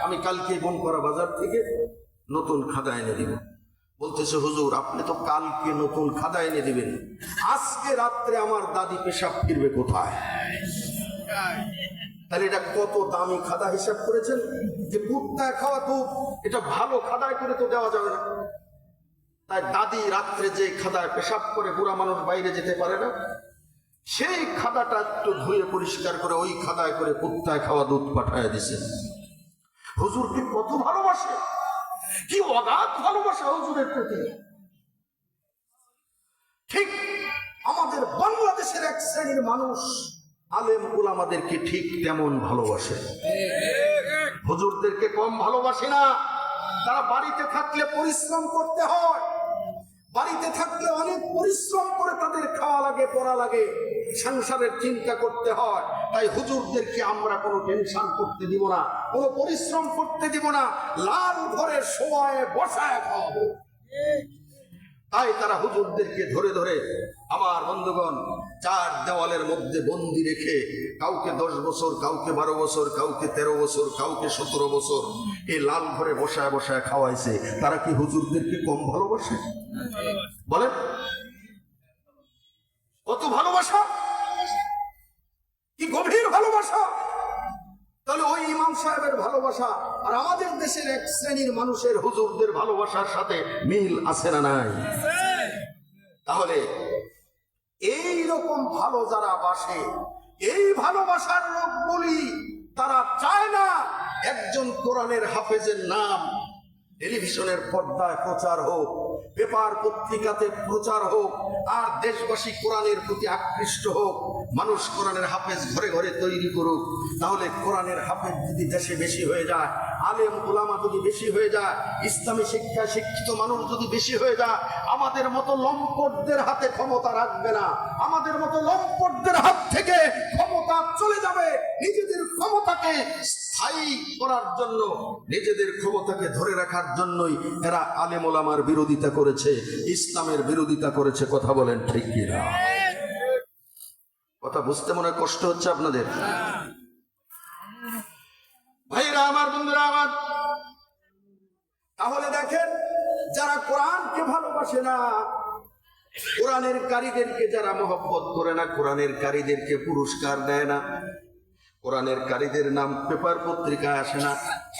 আমি কালকে বন করা বাজার থেকে নতুন খাদা এনে দিব। বলতেছে, হুজুর আপনি তো কালকে নতুন খাদা এনে দিবেন, আজকে রাত্রে আমার দাদি পেশাব ফিরবে কোথায়? তাহলে এটা কত দামি খাদা হিসাব করেছেন? যে কুত্তায় খাওয়া দুধ, এটা ভালো খাদায় করে তো দেওয়া যাবে না। তাই দাদি রাত্রে যে খাদায় পেশাব করে বুড়া মানুষ বাইরে যেতে পারে না, সেই খাদাটা একটু ধুয়ে পরিষ্কার করে ওই খাদায় করে কুত্তায় খাওয়া দুধ পাঠায় দিছে। হুজুরকে কত ভালোবাসে, কি অগাধ ভালোবাসা হুজুরের প্রতি। ঠিক আমাদের বাংলাদেশের এক শ্রেণীর মানুষ আলেম উলামাদেরকে ঠিক তেমন ভালোবাসে, হুজুরদেরকে কম ভালোবাসে না। তারা বাড়িতে থাকলে পরিশ্রম করতে হয়, বাড়িতে থাকলে অনেক পরিশ্রম করে তাদের খাওয়া লাগে, পড়া লাগে, সংসারের চিন্তা করতে হয়। তাই হুজুরদেরকে আমরা কোনো টেনশন করতে দিব না, কোনো পরিশ্রম করতে দিব না, লাল ঘরে সময়ে বসায় খাওয়াবো। তাই তারা হুজুরদেরকে ধরে ধরে, আমার বন্ধুগণ, চার দেওয়ালের মধ্যে বন্দি রেখে কাউকে 10 বছর, কাউকে 12 বছর, কাউকে 13 বছর, কাউকে 17 বছর এই লাল ঘরে বসায় বসায় খাওয়াইছে। তারা কি হুজুরদেরকে কম ভালোবাসে? বলেন, কত ভালোবাসা, কি গভীর ভালোবাসা। তাহলে ওই ইমাম সাহেবের ভালোবাসা আর আমাদের দেশের এক শ্রেণীর মানুষের হুজুরদের ভালোবাসার সাথে মিল আছে না নাই? তাহলে এই রকম ভালো যারা বাসে, এই ভালোবাসার লোকগুলি তারা চায় না একজন কোরআনের হাফেজের নাম টেলিভিশনের পর্দায় প্রচার হোক, পেপার পত্রিকাতে প্রচার হোক, আর দেশবাসী কোরআনের প্রতি আকৃষ্ট হোক, মানুষ কোরআনের হাফেজ ঘরে ঘরে তৈরি করুক। তাহলে কোরআনের হাফেজ যদি দেশে বেশি হয়ে যায়, আলেম উলামা যদি বেশি হয়ে যায়, ইসলামী শিক্ষায় শিক্ষিত মানুষ যদি বেশি হয়ে যায়, আমাদের মতো লম্পটদের হাতে ক্ষমতা রাখবে না, আমাদের মতো লম্পটদের হাত থেকে ক্ষমতা চলে যাবে। নিজেদের ক্ষমতাকে স্থায়ী করার জন্য, নিজেদের ক্ষমতাকে ধরে রাখার জন্যই এরা আলেম ওলামার বিরোধিতা করেছে, ইসলামের বিরোধিতা করেছে। কথা বলেন ঠিক কিনা? কথা বুঝতে মনে হয় কষ্ট হচ্ছে আপনাদের? ভাইরা আমার, বন্ধুরা আমার, তাহলে দেখেন, যারা কোরআনকে ভালোবাসে না, কোরআনের কারীদেরকে যারা মহব্বত করে না, কোরআনের কারীদেরকে পুরস্কার দেয় না, কোরআনের কারীদের নাম পেপার পত্রিকায় আসে না,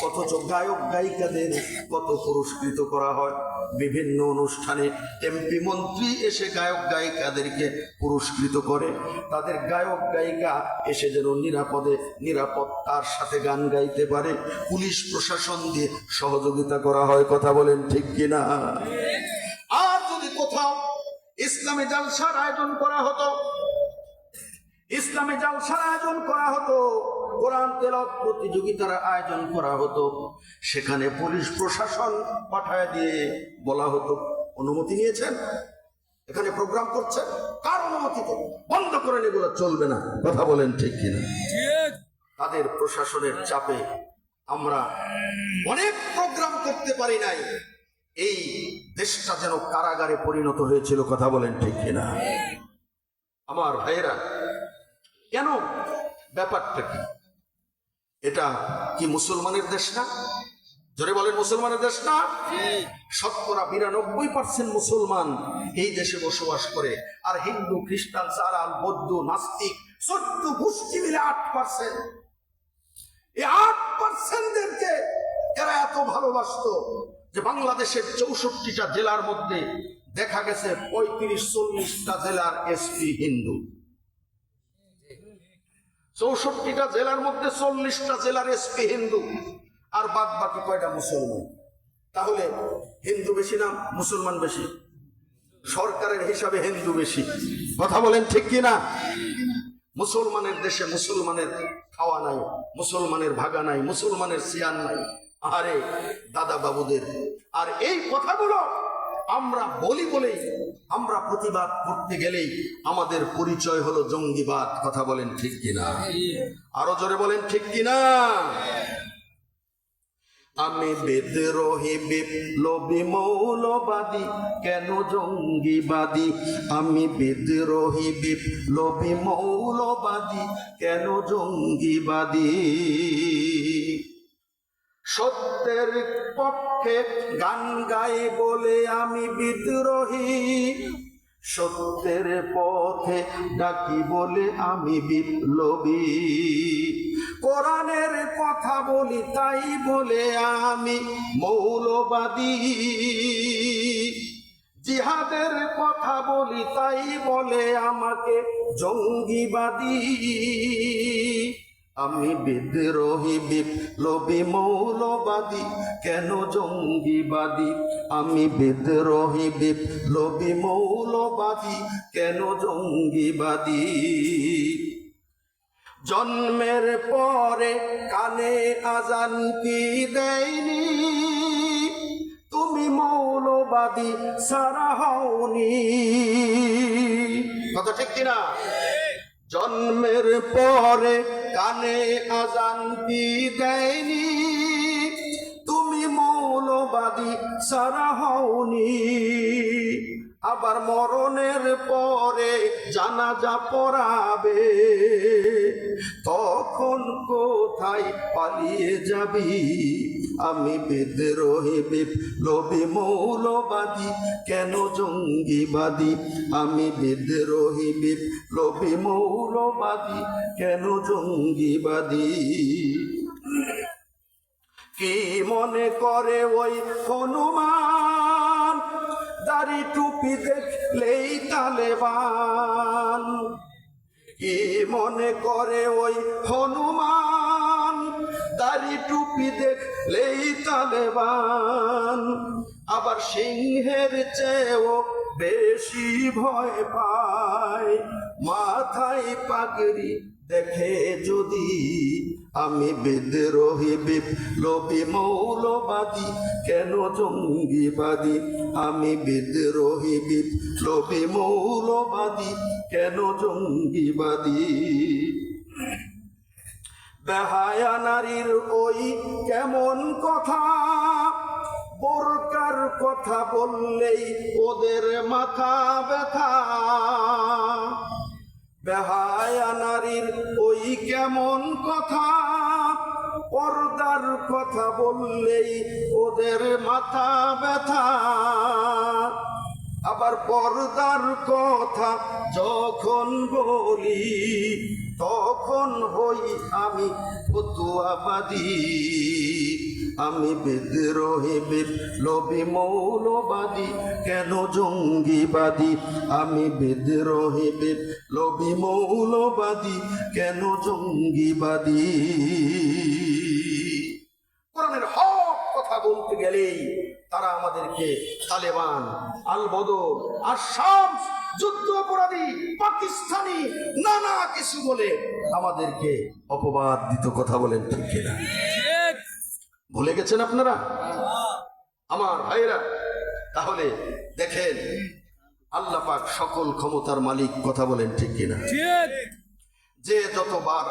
অথচ গায়ক গায়িকাদের কত পুরস্কৃত করা হয় বিভিন্ন অনুষ্ঠানে। এমপি মন্ত্রী এসে গায়ক গায়িকাদেরকে পুরস্কৃত করে, তাদের গায়ক গায়িকা এসে যেন নিরাপদে নিরাপত্তার সাথে গান গাইতে পারে, পুলিশ প্রশাসন দিয়ে সহযোগিতা করা হয়। কথা বলেন ঠিক কিনা? আর যদি কোথাও ইসলামী জালসার আয়োজন করা হতো, ইসলামী জালসার আয়োজন করা হতো, কোরআন তেলাওয়াত প্রতিযোগিতার আয়োজন করা হতো, সেখানে পুলিশ প্রশাসন পাঠায় দিয়ে বলা হতো, অনুমতি নিয়েছেন, এখানে প্রোগ্রাম করছেন, কার অনুমতিতে? বন্ধ করেন, এগুলো চলবে না। কথা বলেন ঠিক কিনা? তাদের প্রশাসনের চাপে আমরা অনেক প্রোগ্রাম করতে পারি নাই, এই দেশটা যেন কারাগারে পরিণত হয়েছিল। কথা বলেন ঠিক কিনা? আমার ভাইয়েরা, কেন? ব্যাপারটা কি? এটা কি মুসলমানের দেশ না? জোরে বলেন, মুসলমানের দেশ না? শতকরা 92% মুসলমান এই দেশে বসবাস করে, আর হিন্দু, খ্রিস্টান, সারাল, বৌদ্ধ, নাস্তিক 14 গোষ্ঠী মিলে 8%। এই 8%-দেরকে এরা এত ভালোবাসতো যে বাংলাদেশের 64টা জেলার মধ্যে দেখা গেছে 35-40টা জেলার এসপি হিন্দু। 64টা জেলার মধ্যে 40টা জেলার এসপি হিন্দু, আর বাদ বাকি কয়টা মুসলমান। তাহলে হিন্দু বেশি না মুসলমান বেশি? সরকারের হিসাবে হিন্দু বেশি। কথা বলেন ঠিক কিনা? মুসলমানের দেশে মুসলমানের খাওয়া নাই, মুসলমানের ভাগা নাই, মুসলমানের সিয়ান নাই। আরে দাদা বাবুদের, আর এই কথাগুলো আমরা বলি বলেই, আমরা প্রতিবাদ করতে গেলেই আমাদের পরিচয় হলো জঙ্গিবাদ। কথা বলেন ঠিক কিনা? আরো জোরে বলেন ঠিক কিনা? আমি বিদ্রোহী বিপ্লবী মৌলবাদী, কেন জঙ্গিবাদী? আমি বিদ্রোহী বিপ্লবী মৌলবাদী, কেন জঙ্গিবাদী? সত্যের পক্ষে গান গাই বলে আমি বিদ্রোহী, সত্যের পথে ডাকি বলে আমি বিপ্লবী। কোরআনের কথা বলি তাই বলে আমি মৌলবাদী, জিহাদের কথা বলি তাই বলে আমাকে জঙ্গিবাদী। আমি বিদ্রোহী বিপ্লবী মৌলবাদী, কেন জঙ্গিবাদী? আমি বিদ্রোহী বিপ্লবী মৌলবাদী, কেন জঙ্গিবাদী? জন্মের পরে কানে আজান কি দেয়নি, তুমি মৌলবাদী সারা হওনি। কথা ঠিক কিনা? জন্মের পরে কানে আজান কি দেয়নি, তুমি মৌলবাদী সারা হওনি। আবার মরণের পরে জানাজা পড়াবে, তখন কোথায় পালিয়ে যাবি? আমি বিদ্রোহী বিপ্লবী মৌলবাদী, কেন জঙ্গিবাদী? আমি বিদ্রোহী বিপ্লবী মৌলবাদী, কেন জঙ্গিবাদী? কি মনে করে ওই হনুমান, দাড়ি টুপি দেখলেই তালেবান? কি মনে করে ওই হনুমান, দাড়ি টুপি দেখলেই তালেবান? আবার সিংহের চেয়েও বেশি ভয় পায় মাথায় পাগড়ি দেখে যদি। আমি বিদ্রোহী বিপ্লবী মৌলবাদী, কেন জঙ্গিবাদী? আমি বিদ্রোহী বিপ্লবী মৌলবাদী, কেন জঙ্গিবাদী? বেহায়া নারীর ওই কেমন কথা, বোরকার কথা বললেই ওদের মাথা ব্যথা। বেহায়া নারীর ওই কেমন কথা, পর্দার কথা বললেই ওদের মাথা ব্যথা। আবার পর্দার কথা যখন বলি, তখন হই আমি ফতুয়াবাদী। আমি বিদ্রোহী বিপ্লবী মৌলবাদী, কেন জঙ্গিবাদী? আমি বিদ্রোহী বিপ্লবী মৌলবাদী, কেন জঙ্গিবাদী? কোরআনের হক কথা বলতে গেলেই তারা আমাদেরকে তালেবান, আল বদর, আর শামস, যুদ্ধ অপরাধী, পাকিস্তানি, নানা কিছু বলে আমাদেরকে অপবাদ দিত। কথা বলেন ঠিক কিনা? ভুলে গেছেন আপনারা আমার ভাইরা? তাহলে দেখেন আল্লাহ পাক সকল ক্ষমতার মালিক। কথা বলেন ঠিক কিনা? যে যতবার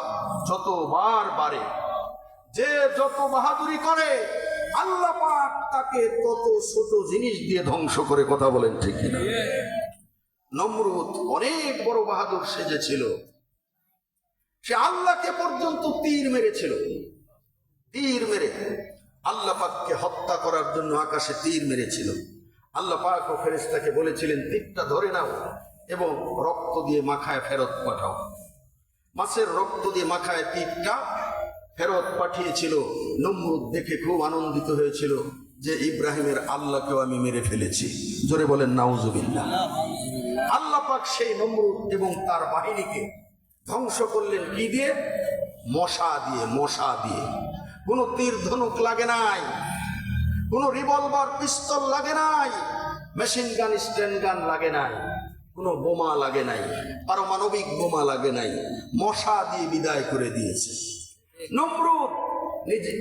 বাড়ে, যে যত বাহাদুরি করে, আল্লাহ পাক তাকে তত ছোট জিনিস দিয়ে ধ্বংস করে। কথা বলেন ঠিক কিনা? নমরুদ অনেক বড় বাহাদুর সেজেছিল, সে আল্লাহকে পর্যন্ত তীর মেরেছিল। তীর মেরে আল্লাহ পাককে হত্যা করার জন্য আকাশে তীর মেরেছিল। আল্লাহ পাক ও ফেরেশতাকে বলেছিলেন, তীরটা ধরে নাও এবং রক্ত দিয়ে মাখায় ফেরত পাঠাও। মাছের রক্ত দিয়ে মাখায় তীরটা ফেরত পাঠিয়েছিল। নমরুদ দেখে খুব আনন্দিত হয়েছিল যে ইব্রাহিমের আল্লাহকেও আমি মেরে ফেলেছি। জোরে বলেন নাউজুবিল্লাহ। আল্লাহ পাক সেই নমরুদ এবং তার বাহিনীকে ধ্বংস করলেন কি দিয়ে? মশা দিয়ে। মশা দিয়ে। কোনো তীর ধনুক লাগে নাই, কোনো রিভলভার পিস্তল লাগে নাই, মেশিন গান, স্ট্যান্ড গান লাগে নাই, কোনো বোমা লাগে নাই, পারমাণবিক বোমা লাগে নাই। মশা দিয়ে বিদায় করে দিয়েছে। নমরুদ নিজে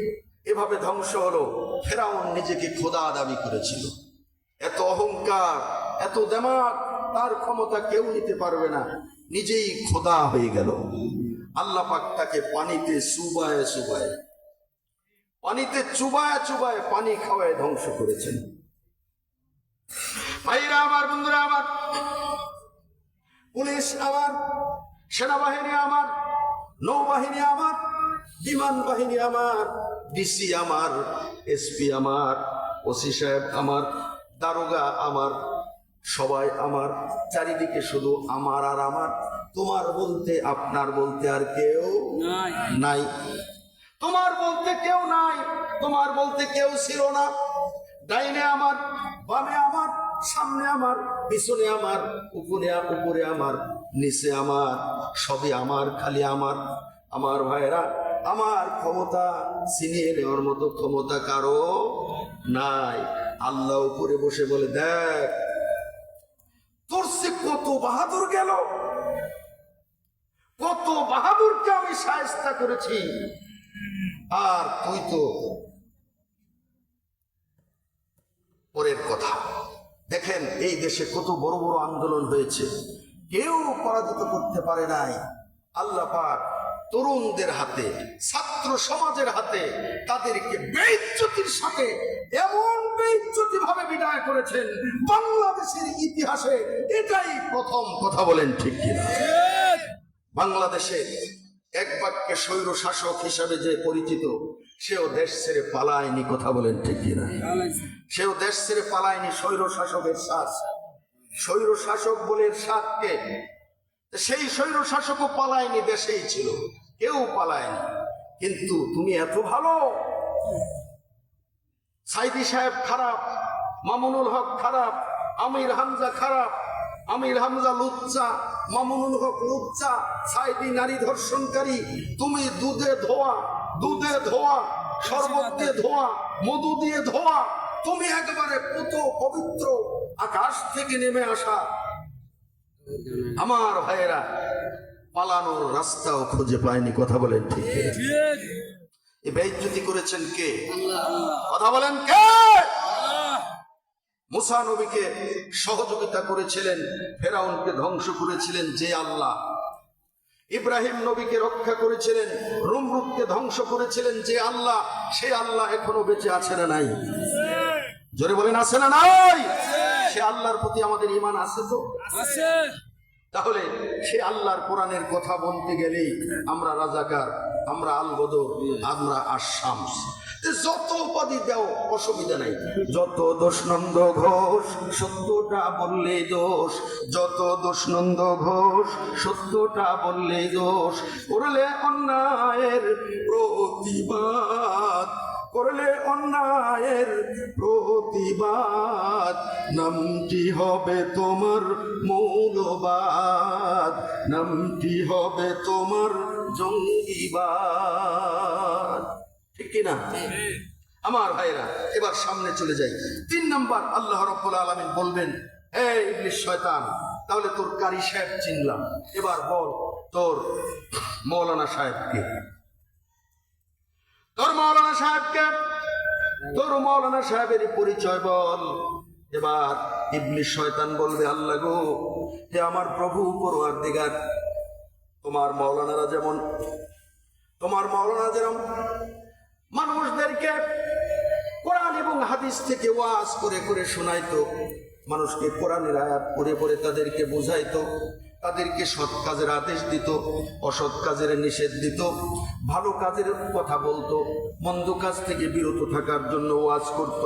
এভাবে ধ্বংস হলো। ফেরাউন নিজেকে খোদা দাবি করেছিল। এত অহংকার, এত দেমাগ, তার ক্ষমতা কেউ নিতে পারবে না, নিজেই খোদা হয়ে গেল। আল্লাহ পাক তাকে পানিতে চুবায় চুবায়, পানিতে চুবায় চুবায় পানি খাওয়ায় ধ্বংস করেছেন। ভাইরা আমার, বন্ধুরা আমার, পুলিশ আমার, সেনাবাহিনী আমার, নৌবাহিনী আমার, বিমান বাহিনী আমার, ডিসি আমার, এসপি আমার, ওসি সাহেব আমার, দারোগা আমার, সবাই আমার। চারিদিকে শুধু আমার আর আমার। তোমার বলতে, আপনার বলতে আর কেউ নাই। তোমার বলতে কেউ নাই, তোমার বলতে কেউ ছিল না। ডাইনে আমার, বামে আমার, সামনে আমার, পিছনে আমার, উপরে আমার, নিচে আমার, সবই আমার, খালি আমার। আমার ভাইরা, আমার ক্ষমতা ছিনিয়ে নেওয়ার মতো ক্ষমতা কারো নাই। আল্লাহ উপরে বসে বলে, দেখ তোর সে কত বাহাদুর গেল, কত বাহাদুরকে আমি শায়েস্তা করেছি, আর তুই তো পরের কথা। দেখেন এই দেশে কত বড় বড় আন্দোলন হয়েছে, কেউ পরাজিত করতে পারে নাই। আল্লাহ পাক তরুণদের হাতে, ছাত্র সমাজের হাতে তাদেরকে বেইজ্জতির সাথে এমন বেইজ্জতি ভাবে বিদায় করেছেন, বাংলাদেশের ইতিহাসে এটাই প্রথম। কথা বলেন ঠিক কিনা? বাংলাদেশে এক বাক্যে স্বৈর শাসক হিসাবে যে পরিচিত, সেও দেশ ছেড়ে পালায়নি। কথা বলেন ঠিক কিনা? সেও দেশ ছেড়ে পালায়নি। স্বৈর শাসকের শ্বাস, স্বৈর শাসক বলে সাতকে, সেই স্বৈর শাসকও পালায়নি, দেশেই ছিল, কেউ পালায়নি। কিন্তু তুমি এত ভালো, সাইদি সাহেব খারাপ, মামুনুল হক খারাপ, আমির হামজা খারাপ, আমির হামজা লুচ্চা, মামুনুল হক লুচ্চা, সাইদি নারী ধর্ষণকারী, তুমি দুধে ধোয়া, দুধে ধোয়া, শরবত দিয়ে ধোয়া, মধু দিয়ে ধোয়া, তুমি একেবারে পুত পবিত্র, আকাশ থেকে নেমে আসা। আমার ভাইয়েরা পালানোর রাস্তাও খুঁজে পায়নি। কথা বলেন ঠিক? এই বেইজ্জতি করেছেন কে? কথা বলেন কে? মুসা নবীকে সহযোগিতা করেছিলেন, ফেরাউনকে ধ্বংস করেছিলেন যে আল্লাহ। ইব্রাহিম নবীকে রক্ষা করেছিলেন, নমরুদকে ধ্বংস করেছিলেন যে আল্লাহ। সে আল্লাহ এখনো বেঁচে আছে না নাই? জোরে বলেন আছে না নাই? সে আল্লাহর প্রতি আমাদের ঈমান আছে তো? আছে। তাহলে সে আল্লাহর কোরআনের কথা বলতে গেলেই আমরা রাজাকার, আমরা আল বদর, আমরা আশ-শামস। যত উপাধি দাও অসুবিধা নাই। যত দোষ নন্দ ঘোষ, সত্যটা বললেই দোষ। যত দোষ নন্দ ঘোষ, সত্যটা বললেই দোষ। করলে অন্যায়ের প্রতিবাদ, করলে অন্যায়ের প্রতিবাদ, নামটি হবে তোমার মৌলবাদ, নামটি হবে তোমার জঙ্গিবাদ। ঠিক কিনা আমার ভাইরা? এবার সামনে চলে যাই। 3 নাম্বার, আল্লাহ রাব্বুল আলামিন বলবেন, হে ইবলিস শয়তান, তাহলে তোর কারি সাহেব চিনলাম, এবার বল তোর মৌলানা সাহেবকে, তোর মৌলানা সাহেবকে, তোর মৌলানা সাহেবের পরিচয় বল। এবার ইবলিস শয়তান বলবে, আল্লাহ গো, হে আমার প্রভু পরওয়ারদিগার, তোমার মৌলানারা যেমন, তোমার মৌলানা যেমন মানুষদেরকে কোরআন এবং হাদিস থেকে ওয়াজ করে করে শোনাইতো, মানুষকে কোরআনের আয়াত পড়ে পড়ে তাদেরকে বোঝাইতো, তাদেরকে সৎ কাজের আদেশ দিত, অসৎ কাজের নিষেধ দিত, ভালো কাজের কথা বলতো, মন্দ কাজ থেকে বিরত থাকার জন্য ওয়াজ করত।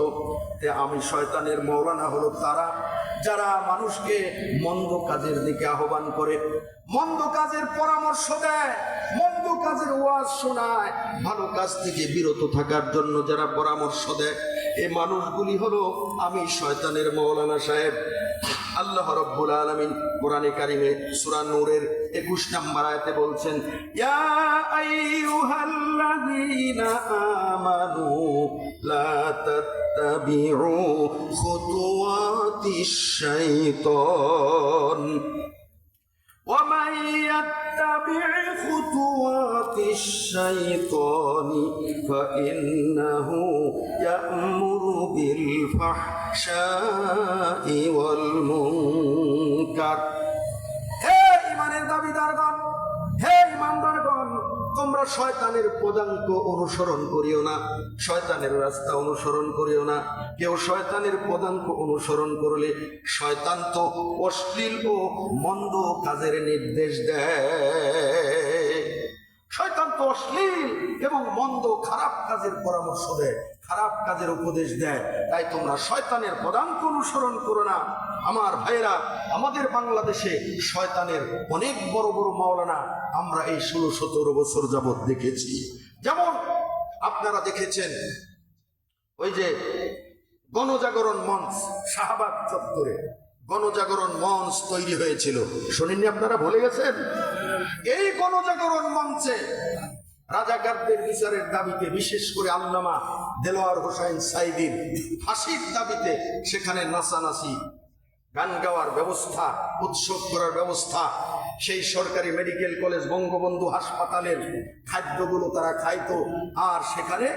আমি শয়তানের মৌলানা হলো তারা যারা মানুষকে মন্দ কাজের দিকে আহ্বান করে, মন্দ কাজের পরামর্শ দেয়, মন্দ কাজের ওয়াজ শোনায়, ভালো কাজ থেকে বিরত থাকার জন্য যারা পরামর্শ দেয়, এই মানুষগুলি হলো আমি শয়তানের মৌলানা সাহেব। আল্লাহ রাব্বুল আলামিন কোরআনে কারিমে সূরা নূরের 21 নম্বর আয়াতে বলছেন, ইয়া আইয়ুহাল্লাযীনা আমানু লা তাত্তাবিউ খুতুওয়াতিশ শাইতান ওয়া মান ইয়াত্তাবি' খুতুওয়াতিশ শাইতানি ফাইন্নাহু ইয়া'মুরু বিল ফাহশাই ওয়াল মুনকার। হে ঈমানের দাবিদারগণ, হে ঈমানদারগণ, তোমরা শয়তানের পদাঙ্ক অনুসরণ করিও না, শয়তানের রাস্তা অনুসরণ করিও না। কেউ শয়তানের পদাঙ্ক অনুসরণ করলে শয়তান তো অশ্লীল ও মন্দ কাজের নির্দেশ দেয়। শয়তান তো অশ্লীল এবং মন্দ খারাপ কাজের পরামর্শ দেয়, খারাপ কাজের উপদেশ দেয়। তাই তোমরা শয়তানের পদাঙ্ক অনুসরণ করো না। আমার ভাইরা, আমাদের বাংলাদেশে শয়তানের অনেক বড় বড় মাওলানা আমরা এই 16-17 বছর যাবৎ দেখেছি। যেমন আপনারা দেখেছেন ওই যে গণজাগরণ মঞ্চ, শাহবাগ চত্বরে গণজাগরণ মঞ্চ তৈরি হয়েছিল, শোনেননি আপনারা? ভুলে গেছেন? এই গণজাগরণ মঞ্চে রাজাকারদের বিচারের দাবিতে, বিশেষ করে আল্লামা দেলোয়ার হোসাইন সাইদির ফাঁসির দাবিতে সেখানে নাচানাচি, গান গাওয়ার ব্যবস্থা, উৎসব করার ব্যবস্থা, সেই সরকারি মেডিকেল কলেজ বঙ্গবন্ধু হাসপাতালের খাদ্যগুলো তারা খাইতো, আর সেখানে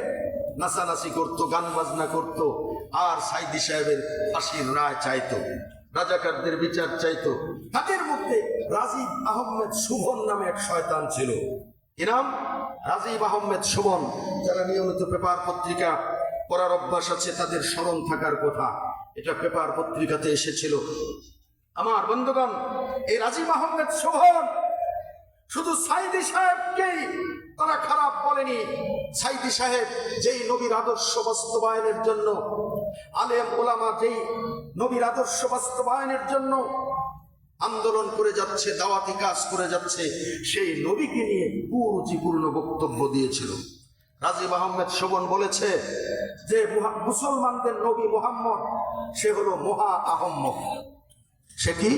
নাচানাচি করতো, গান বাজনা করতো, আর সাইদি সাহেবের ফাঁসির রায় চাইতো। রাজাকারদের বিচার চাইতো। তাদের মধ্যে রাজীব আহমেদ সুবন নামে এক শয়তান ছিল। কি নাম? রাজীব আহমেদ সুবন। যারা নিয়মিত পেপার পত্রিকা পড়ার অভ্যাস আছে তাদের স্মরণ থাকার কথা, এটা পেপার পত্রিকাতে এসেছিল। আমার বন্ধুগণ, এই রাজীব আহমেদ সুবন শুধু সাইদি সাহেবকেই তারা খারাপ বলেনি। সাইদি সাহেব যেই নবীর আদর্শ বাস্তবায়নের জন্য, আলেম ওলামা যেই নবীর আদর্শ বাস্তবায়নের জন্য আন্দোলন করে যাচ্ছে, দাওয়াতি কাজ করে যাচ্ছে, সেই নবীকে নিয়ে কুরুচিপূর্ণ বক্তব্য দিয়েছিল। রাজীব আহমেদ সুবন বলেছে যে মুসলমানদের নবী মুহাম্মদ সে হলো মহা আহম্মক। সে কি?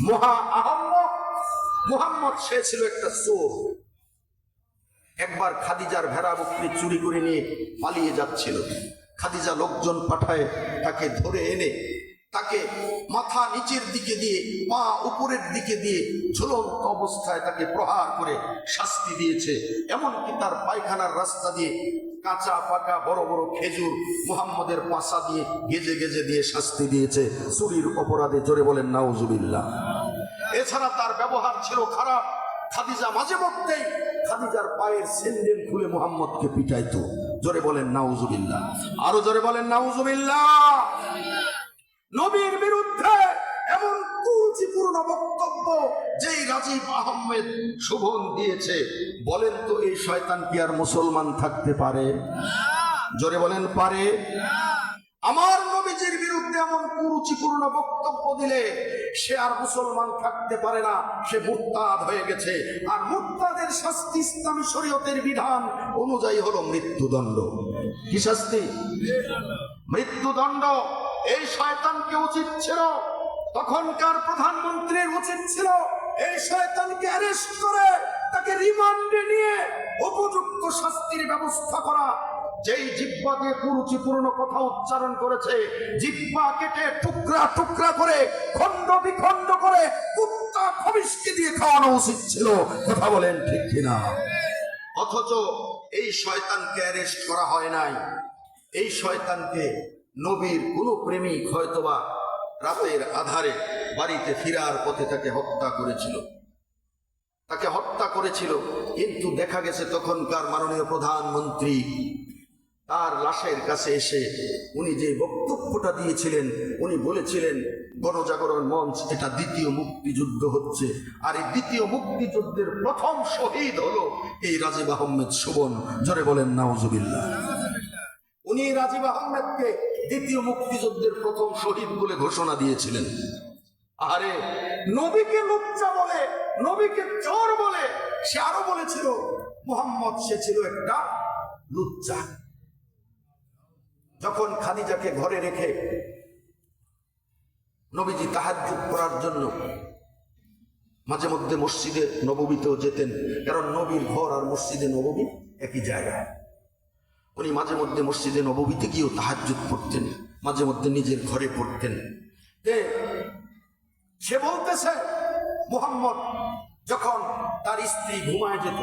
মহা আহম্মক। মুহাম্মদ সে ছিল একটা চোর। একবার খাদিজার ভেড়া বকরি চুরি করে নিয়ে পালিয়ে যাচ্ছিল। খাদিজা লোকজন পাঠায় তাকে ধরে এনে তাকে মাথা নিচের দিকে দিয়ে পা উপরের দিকে দিয়ে ঝুলন্ত অবস্থায় তাকে প্রহার করে শাস্তি দিয়েছে। এমনকি তার পায়খানার রাস্তা দিয়ে কাঁচা পাকা বড় বড় খেজুর মুহাম্মদের পাশা দিয়ে গেজে গেজে দিয়ে শাস্তি দিয়েছে চুরির অপরাধে। জোরে বলেন নাউজুবিল্লাহ। এছাড়া তার ব্যবহার ছিল খারাপ। খাদিজা মাঝে মধ্যেই খাদিজার পায়ের স্যান্ডেল খুলে মুহাম্মদকে পিটাইতো। জোরে বলেন নাউজুবিল্লাহ। আরো জোরে বলেন নাউজুবিল্লাহ। নবীর বিরুদ্ধে এমন কুরুচিপূর্ণ বক্তব্য যেই রাজীব আহমেদ সুবন দিয়েছে, বলেন তো এই শয়তান কি আর মুসলমান থাকতে পারে? জোরে বলেন পারে? আমার নবীজির বিরুদ্ধে এমন কুরুচিপূর্ণ বক্তব্য দিলে সে আর মুসলমান থাকতে পারে না, সে মুরতাদ হয়ে গেছে। আর মুরতাদের শাস্তি ইসলামী শরীয়তের বিধান অনুযায়ী হলো মৃত্যুদণ্ড। কি শাস্তি? মৃত্যুদণ্ড। এই শয়তানকে উচিত ছিল, তখনকার প্রধানমন্ত্রীর উচিত ছিল এই শয়তানকে অ্যারেস্ট করে তাকে রিমান্ডে নিয়ে উপযুক্ত শাস্তির ব্যবস্থা করা। যেই জিহ্বা দিয়ে কুরুচিপূর্ণ কথা উচ্চারণ করেছে, জিহ্বা কেটে টুকরা টুকরা করে খণ্ড বিখণ্ড করে কুত্তা খবিশকে দিয়ে খাওয়ানো উচিত ছিল। কথা বলেন ঠিক কিনা? অথচ এই শয়তানকে অ্যারেস্ট করা হয় নাই। এই শয়তানকে নবীর কোন প্রেমিক হয়তোবা রাতের আধারে বাড়িতে ফিরার পথে তাকে হত্যা করেছিল। কিন্তু দেখা গেছে তখনকার মাননীয় প্রধানমন্ত্রী তার লাশের কাছে এসে উনি যে বক্তব্যটা দিয়েছিলেন, উনি বলেছিলেন গণজাগরণ মঞ্চ এটা দ্বিতীয় মুক্তিযুদ্ধ হচ্ছে, আর এই দ্বিতীয় মুক্তিযুদ্ধের প্রথম শহীদ হলো এই রাজীব আহমেদ সুবন। জোরে বলেন নাউজুবিল্লাহ। উনি রাজীব আহমেদকে দ্বিতীয় মুক্তিযুদ্ধের প্রথম শহীদ বলে ঘোষণা দিয়েছিলেন। আরে নবীকে লুচ্চা বলে, নবীকে চোর বলে, সে আরো বলেছিল মুহাম্মদ সে ছিল একটা লুচ্চা। যখন খাদিজাকে ঘরে রেখে নবীজি তাহাজ্জুদ করার জন্য মাঝে মধ্যে মসজিদে নববীতেও যেতেন, কারণ নবীর ঘর আর মসজিদে নববী একই জায়গায়। উনি মাঝে মধ্যে মসজিদে নববীতে গিয়েও তাহাজ্জুদ পড়তেন, মাঝে মধ্যে নিজের ঘরে পড়তেন। সে বলতেছে মুহাম্মদ যখন তার স্ত্রী ঘুমায় যেত,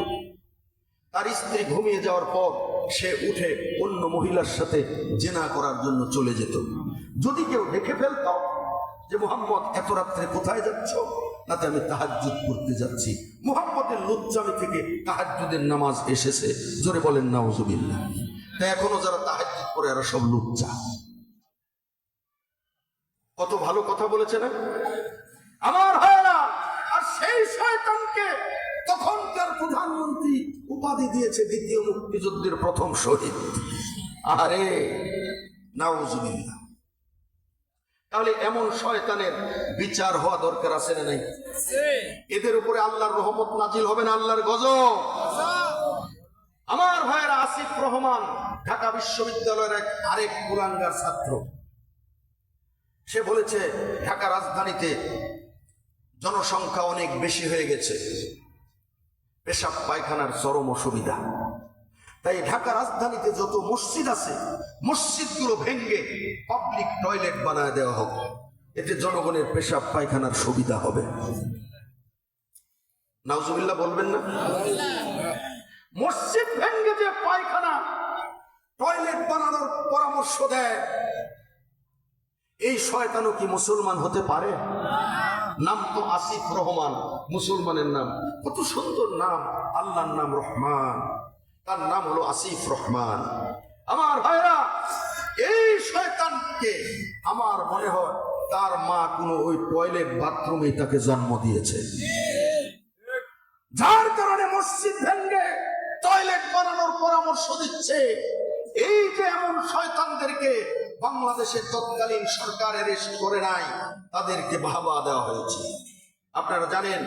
তার স্ত্রী ঘুমিয়ে যাওয়ার পর সে উঠে অন্য মহিলার সাথে জেনা করার জন্য চলে যেত। যদি কেউ দেখে ফেলত যে মুহাম্মদ এত রাত্রে কোথায় যাচ্ছ, তাতে আমি তাহাজ্জুদ করতে যাচ্ছি, মুহাম্মদের লুচ্চামি থেকে তাহাজ্জুদের নামাজ এসেছে। জোরে বলেন নাউজুবিল্লাহ। তাই এখনো যারা তাহাজ্জুদ করে এরা সব লুচ্চা। কত ভালো কথা বলেছে না আমার ভাইরা? আর সেই শয়তানকে তখনকার প্রধানমন্ত্রী উপাধি দিয়েছে দ্বিতীয় মুক্তিযুদ্ধের প্রথম শহীদ। আরে নাউজুবিল্লাহ। তাহলে এমন শয়তানের বিচার হওয়া দরকার আছে না নাই? এদের উপরে আল্লাহর রহমত নাজিল হবে না, আল্লাহর গজব। আমার ভাইয়েরা, আসিফ রহমান ঢাকা বিশ্ববিদ্যালয়ের আরেক কুলাঙ্গার ছাত্র, সে বলেছে ঢাকা রাজধানীতে জনসংখ্যা অনেক বেশি হয়ে গেছে, পেশাব পায়খানার চরম অসুবিধা। তাই ঢাকা রাজধানীতে যত মসজিদ আছে মসজিদগুলো ভেঙ্গে পাবলিক টয়লেট বানায় দেওয়া হোক, এতে জনগণের পেশাব পায়খানার সুবিধা হবে। নাউজুবিল্লাহ বলবেন না? মসজিদ ভেঙ্গে যে পায়খানা টয়লেট বানানোর পরামর্শ দেয়, এই শয়তানও কি মুসলমান হতে পারে? নাম তো আসিফ রহমান, মুসলমানের নাম। কত সুন্দর নাম, আল্লাহর নাম রহমান, তার নাম হলো আসিফ রহমান। আমার ভাইরা, এই শয়তানকে আমার মনে হয় তার মা কোনো ওই টয়লেট বাথরুমে তাকে জন্ম দিয়েছে, যার কারণে মসজিদ ভেঙে টয়লেট বানানোর পরামর্শ দিচ্ছে। এই যে এমন শয়তানদেরকে বাংলাদেশের তৎকালীন সরকার অ্যারেস্ট করে নাই, তাদেরকে বাহবা দেওয়া হয়েছে। আপনারা জানেন,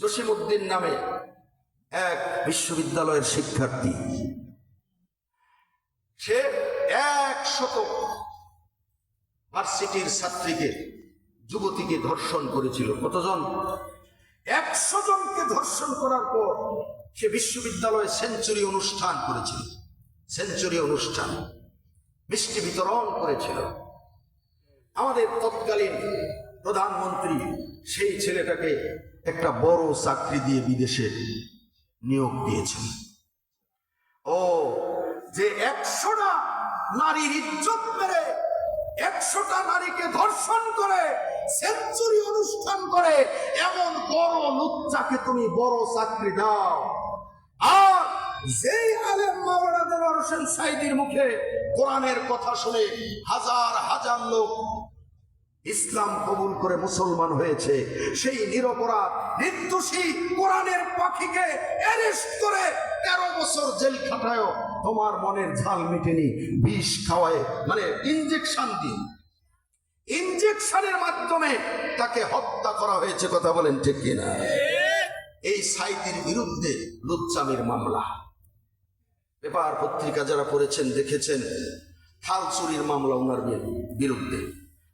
জসিমউদ্দিন নামে এক বিশ্ববিদ্যালয়ের শিক্ষার্থী, সে 100 ভার্সিটির ছাত্রীকে, যুবতীকে ধর্ষণ করেছিল। কতজন? 100 জনকে ধর্ষণ করার পর সে বিশ্ববিদ্যালয়ে সেঞ্চুরি অনুষ্ঠান করেছিল। সেঞ্চুরি অনুষ্ঠান, মিষ্টি বিতরণ করেছিল। আমাদের তৎকালীন প্রধানমন্ত্রী সেই ছেলেটাকে একটা বড় চাকরি দিয়ে বিদেশে নিয়োগ দিয়েছেন। ও যে 100টা নারীর ইজ্জত মেরে 100টা নারীকে ধর্ষণ করে সেঞ্চুরি অনুষ্ঠান করে এমন বড় লুচ্চাকে তুমি বড় চাকরি দাও, আর যেই আলেম মাওলানা দেলোয়ার হোসেন সাঈদীর মুখে কোরআনের কথা শুনে হাজার হাজার লোক ইসলাম কবুল করে মুসলমান হয়েছে, সেই নিরপরাধ নির্দোষী কোরআনের পাখিকে অ্যারেস্ট করে 13 বছর জেল খাটায় তোমার মনের ঝাল মিটেনি। বিষ খাওয়ায়, মানে ইনজেকশন দিয়ে, ইনজেকশনের মাধ্যমে তাকে হত্যা করা হয়েছে। কথা বলেন ঠিক কিনা? এই সাঈদীর বিরুদ্ধে লুচ্চামির মামলা। পেপার পত্রিকা যারা পড়েছেন দেখেছেন, থাল চুরির মামলা ওনার বিরুদ্ধে।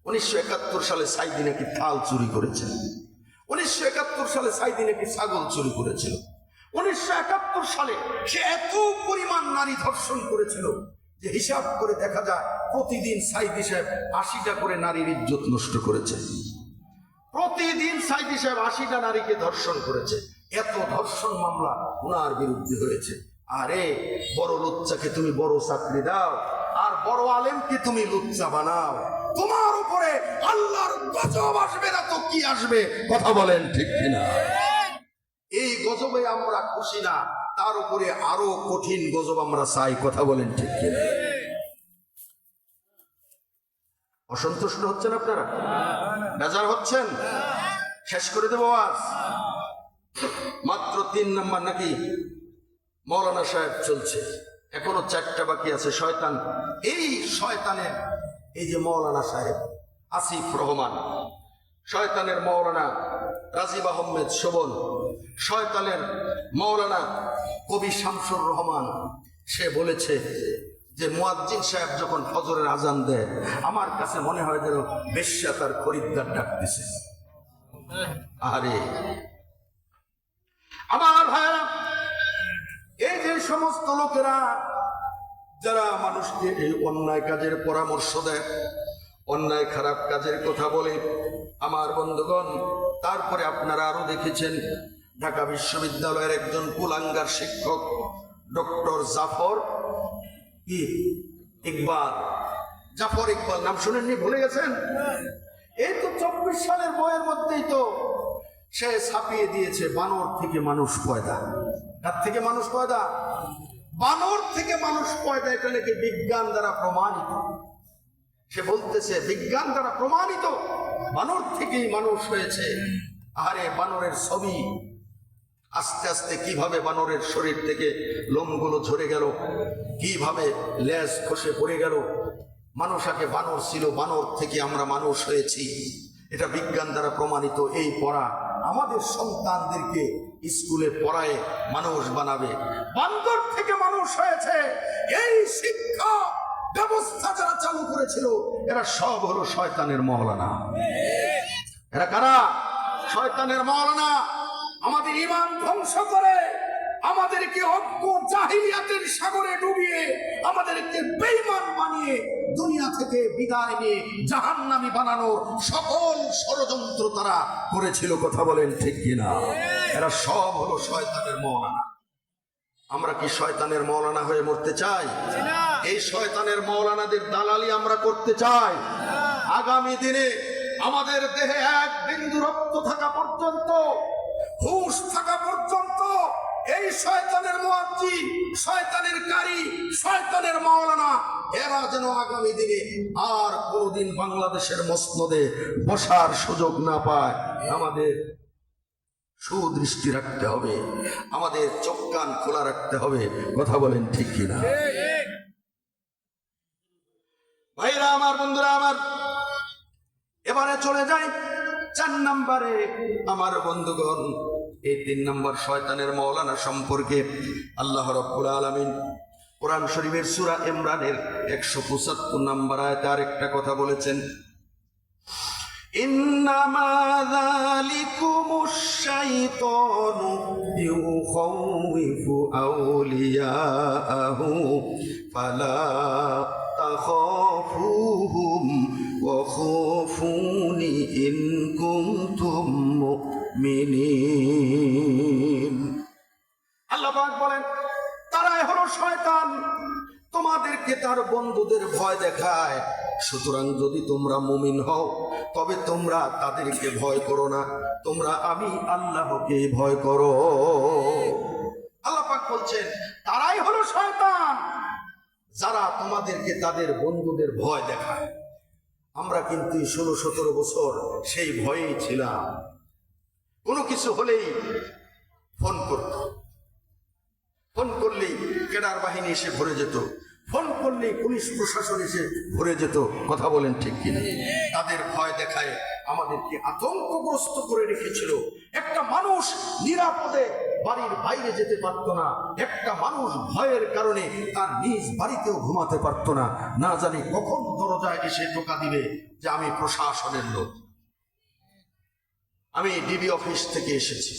1971 সালে সাঈদী নাকি থাল চুরি করেছেন। 1971 সালে সাঈদী নাকি ছাগল চুরি করেছিল। 1971 সালে সে এত পরিমাণ নারী ধর্ষণ করেছিল যে হিসাব করে দেখা যায় প্রতিদিন সাঈদী সাহেব 80টা করে নারীর ইজ্জত নষ্ট করেছে। প্রতিদিন সাঈদী সাহেব 80টা নারীকে ধর্ষণ করেছে। এত ধর্ষণ মামলা ওনার বিরুদ্ধে হয়েছে। আরে বড় লুচ্চাকে তুমি বড় চাকরি দাও, আর বড় আলেমকে তুমি লুচ্চা বানাও, তোমার উপরে আল্লাহর গজব আসবে না তো কি আসবে? কথা বলেন ঠিক কিনা? এই গজবে আমরা খুশি না, তার উপরে আরো কঠিন গজব আমরা চাই। কথা বলেন ঠিক কিনা? অসন্তুষ্ট হচ্ছেন আপনারা? বেজার হচ্ছেন? শেষ করে দেবো আজ। মাত্র 3 নম্বর নাকি মৌলানা সাহেব চলছে, এখনো 4টা বাকি আছে। শয়তান, এই শয়তানের, এই যে মৌলানা সাহেব আসিফ রহমান, শয়তানের মৌলানা রাজীব আহমেদ শোভন, শয়তানের মৌলানা কবি শামসুর রহমান, সে বলেছে যে মুয়াজ্জিন সাহেব যখন ফজরের আজান দেয় আমার কাছে মনে হয় যেন বেশ্যা তার খরিদ্দার ডাকতেছে। আরে আমার ভাইরা, এই যে সমস্ত লোকেরা যারা মানুষকে এই অন্যায় কাজের পরামর্শ দেয়, অন্যায় খারাপ কাজের কথা বলে, আমার বন্ধুগণ, তারপরে আপনারা আরো দেখেছেন ঢাকা বিশ্ববিদ্যালয়ের একজন কুলাঙ্গার শিক্ষক ডক্টর জাফর ইকবাল, জাফর ইকবাল নাম শুনেননি? ভুলে গেছেন? এই তো 24 সালের বইয়ের মধ্যেই তো সে ছাপিয়ে দিয়েছে বানর থেকে মানুষ পয়দা। তার থেকে মানুষ পয়দা, বানর থেকে মানুষ পয়দা, এটা নাকি বিজ্ঞান দ্বারা প্রমাণিত। সে বলতেছে বিজ্ঞান দ্বারা প্রমাণিত বানর থেকেই মানুষ হয়েছে। আরে বানরের ছবি, আস্তে আস্তে কিভাবে বানরের শরীর থেকে লোমগুলো ঝরে গেল, কিভাবে লেজ খসে পড়ে গেল। মানুষ আগে বানর ছিল, বানর থেকে আমরা মানুষ হয়েছি, এটা বিজ্ঞান দ্বারা প্রমাণিত। এই পড়া আমাদের সন্তানদেরকে স্কুলে পড়ায় মানুষ বানাবে। বান্দর থেকে মানুষ হয়েছে, এই শিক্ষা ব্যবস্থা যারা চালু করেছিল এরা সব হলো শয়তানের মওলানা। এরা কারা? শয়তানের মওলানা। আমাদের ঈমান ধ্বংস করে, আমাদেরকে অজ্ঞ জাহিলিয়াতের সাগরে ডুবিয়ে, আমাদেরকে বেঈমান বানিয়ে দুনিয়া থেকে বিদায় নিয়ে জাহান্নামী বানানোর সকল ষড়যন্ত্র তারা করেছিল। কথা বলেন ঠিক কিনা? এরা সব হলো শয়তানের মওলানা। আমরা কি শয়তানের মওলানা হয়ে মরতে চাই? এই শয়তানের মওলানাদের দালালি আমরা করতে চাই? আগামী দিনে আমাদের দেহে এক বিন্দু রক্ত থাকা পর্যন্ত, হুঁশ থাকা পর্যন্ত এই শয়তানের মুয়াজ্জিন, শয়তানের কারি, শয়তানের মাওলানা এরা যেন আগামী দিনে আর কোনোদিন বাংলাদেশের মসনদে বসার সুযোগ না পায়। আমাদের সুদৃষ্টি রাখতে হবে, আমাদের চোখ কান খোলা রাখতে হবে। কথা বলেন ঠিক কিনা? ভাইরা আমার, বন্ধুরা আমার, এবারে চলে যাই 4 নম্বরে। আমার বন্ধুগণ, এই 3 নম্বর শয়তানের মাওলানা সম্পর্কে আল্লাহ রাব্বুল আলামিন কোরআন শরীফের সূরা ইমরানের 175 নম্বর আয়াতে আরেকটা কথা বলেছেন, ইন্নামা যালিকুমুশ শাইতানু ইউখাউফু আউলিয়াহু ফালা তাখাফুহুম ওয়া খাফুনি ইন কুনতুম মুমিনিন। আল্লাহ পাক বলেন, তারাই হলো শয়তান, তোমাদেরকে তার বন্ধুদের ভয় দেখায়। সুতরাং যদি তোমরা মুমিন হও তবে তোমরা তাদেরকে ভয় করো না, তোমরা আমি আল্লাহকে ভয় করো। আল্লাহ পাক বলছেন, তারাই হলো শয়তান যারা তোমাদেরকে তাদের বন্ধুদের ভয় দেখায়। আমরা কিন্তু 16-17 বছর সেই ভয়েই ছিলাম। কোনো কিছু হলেই ফোন করত, ফোন করলেই ক্যাডার বাহিনী এসে ভরে যেত, ফোন করলেই পুলিশ প্রশাসন এসে ভরে যেত। কথা বলেন ঠিক কিনা? তাদের ভয় দেখায় আমাদেরকে আতঙ্কগ্রস্ত করে রেখেছিল। একটা মানুষ নিরাপদে বাড়ির বাইরে যেতে পারত না, একটা মানুষ ভয়ের কারণে তার নিজ বাড়িতেও ঘুমাতে পারত না। না জানি কখন দরজায় এসে টোকা দিবে যে আমি প্রশাসনের লোক, আমি ডিবি অফিস থেকে এসেছি,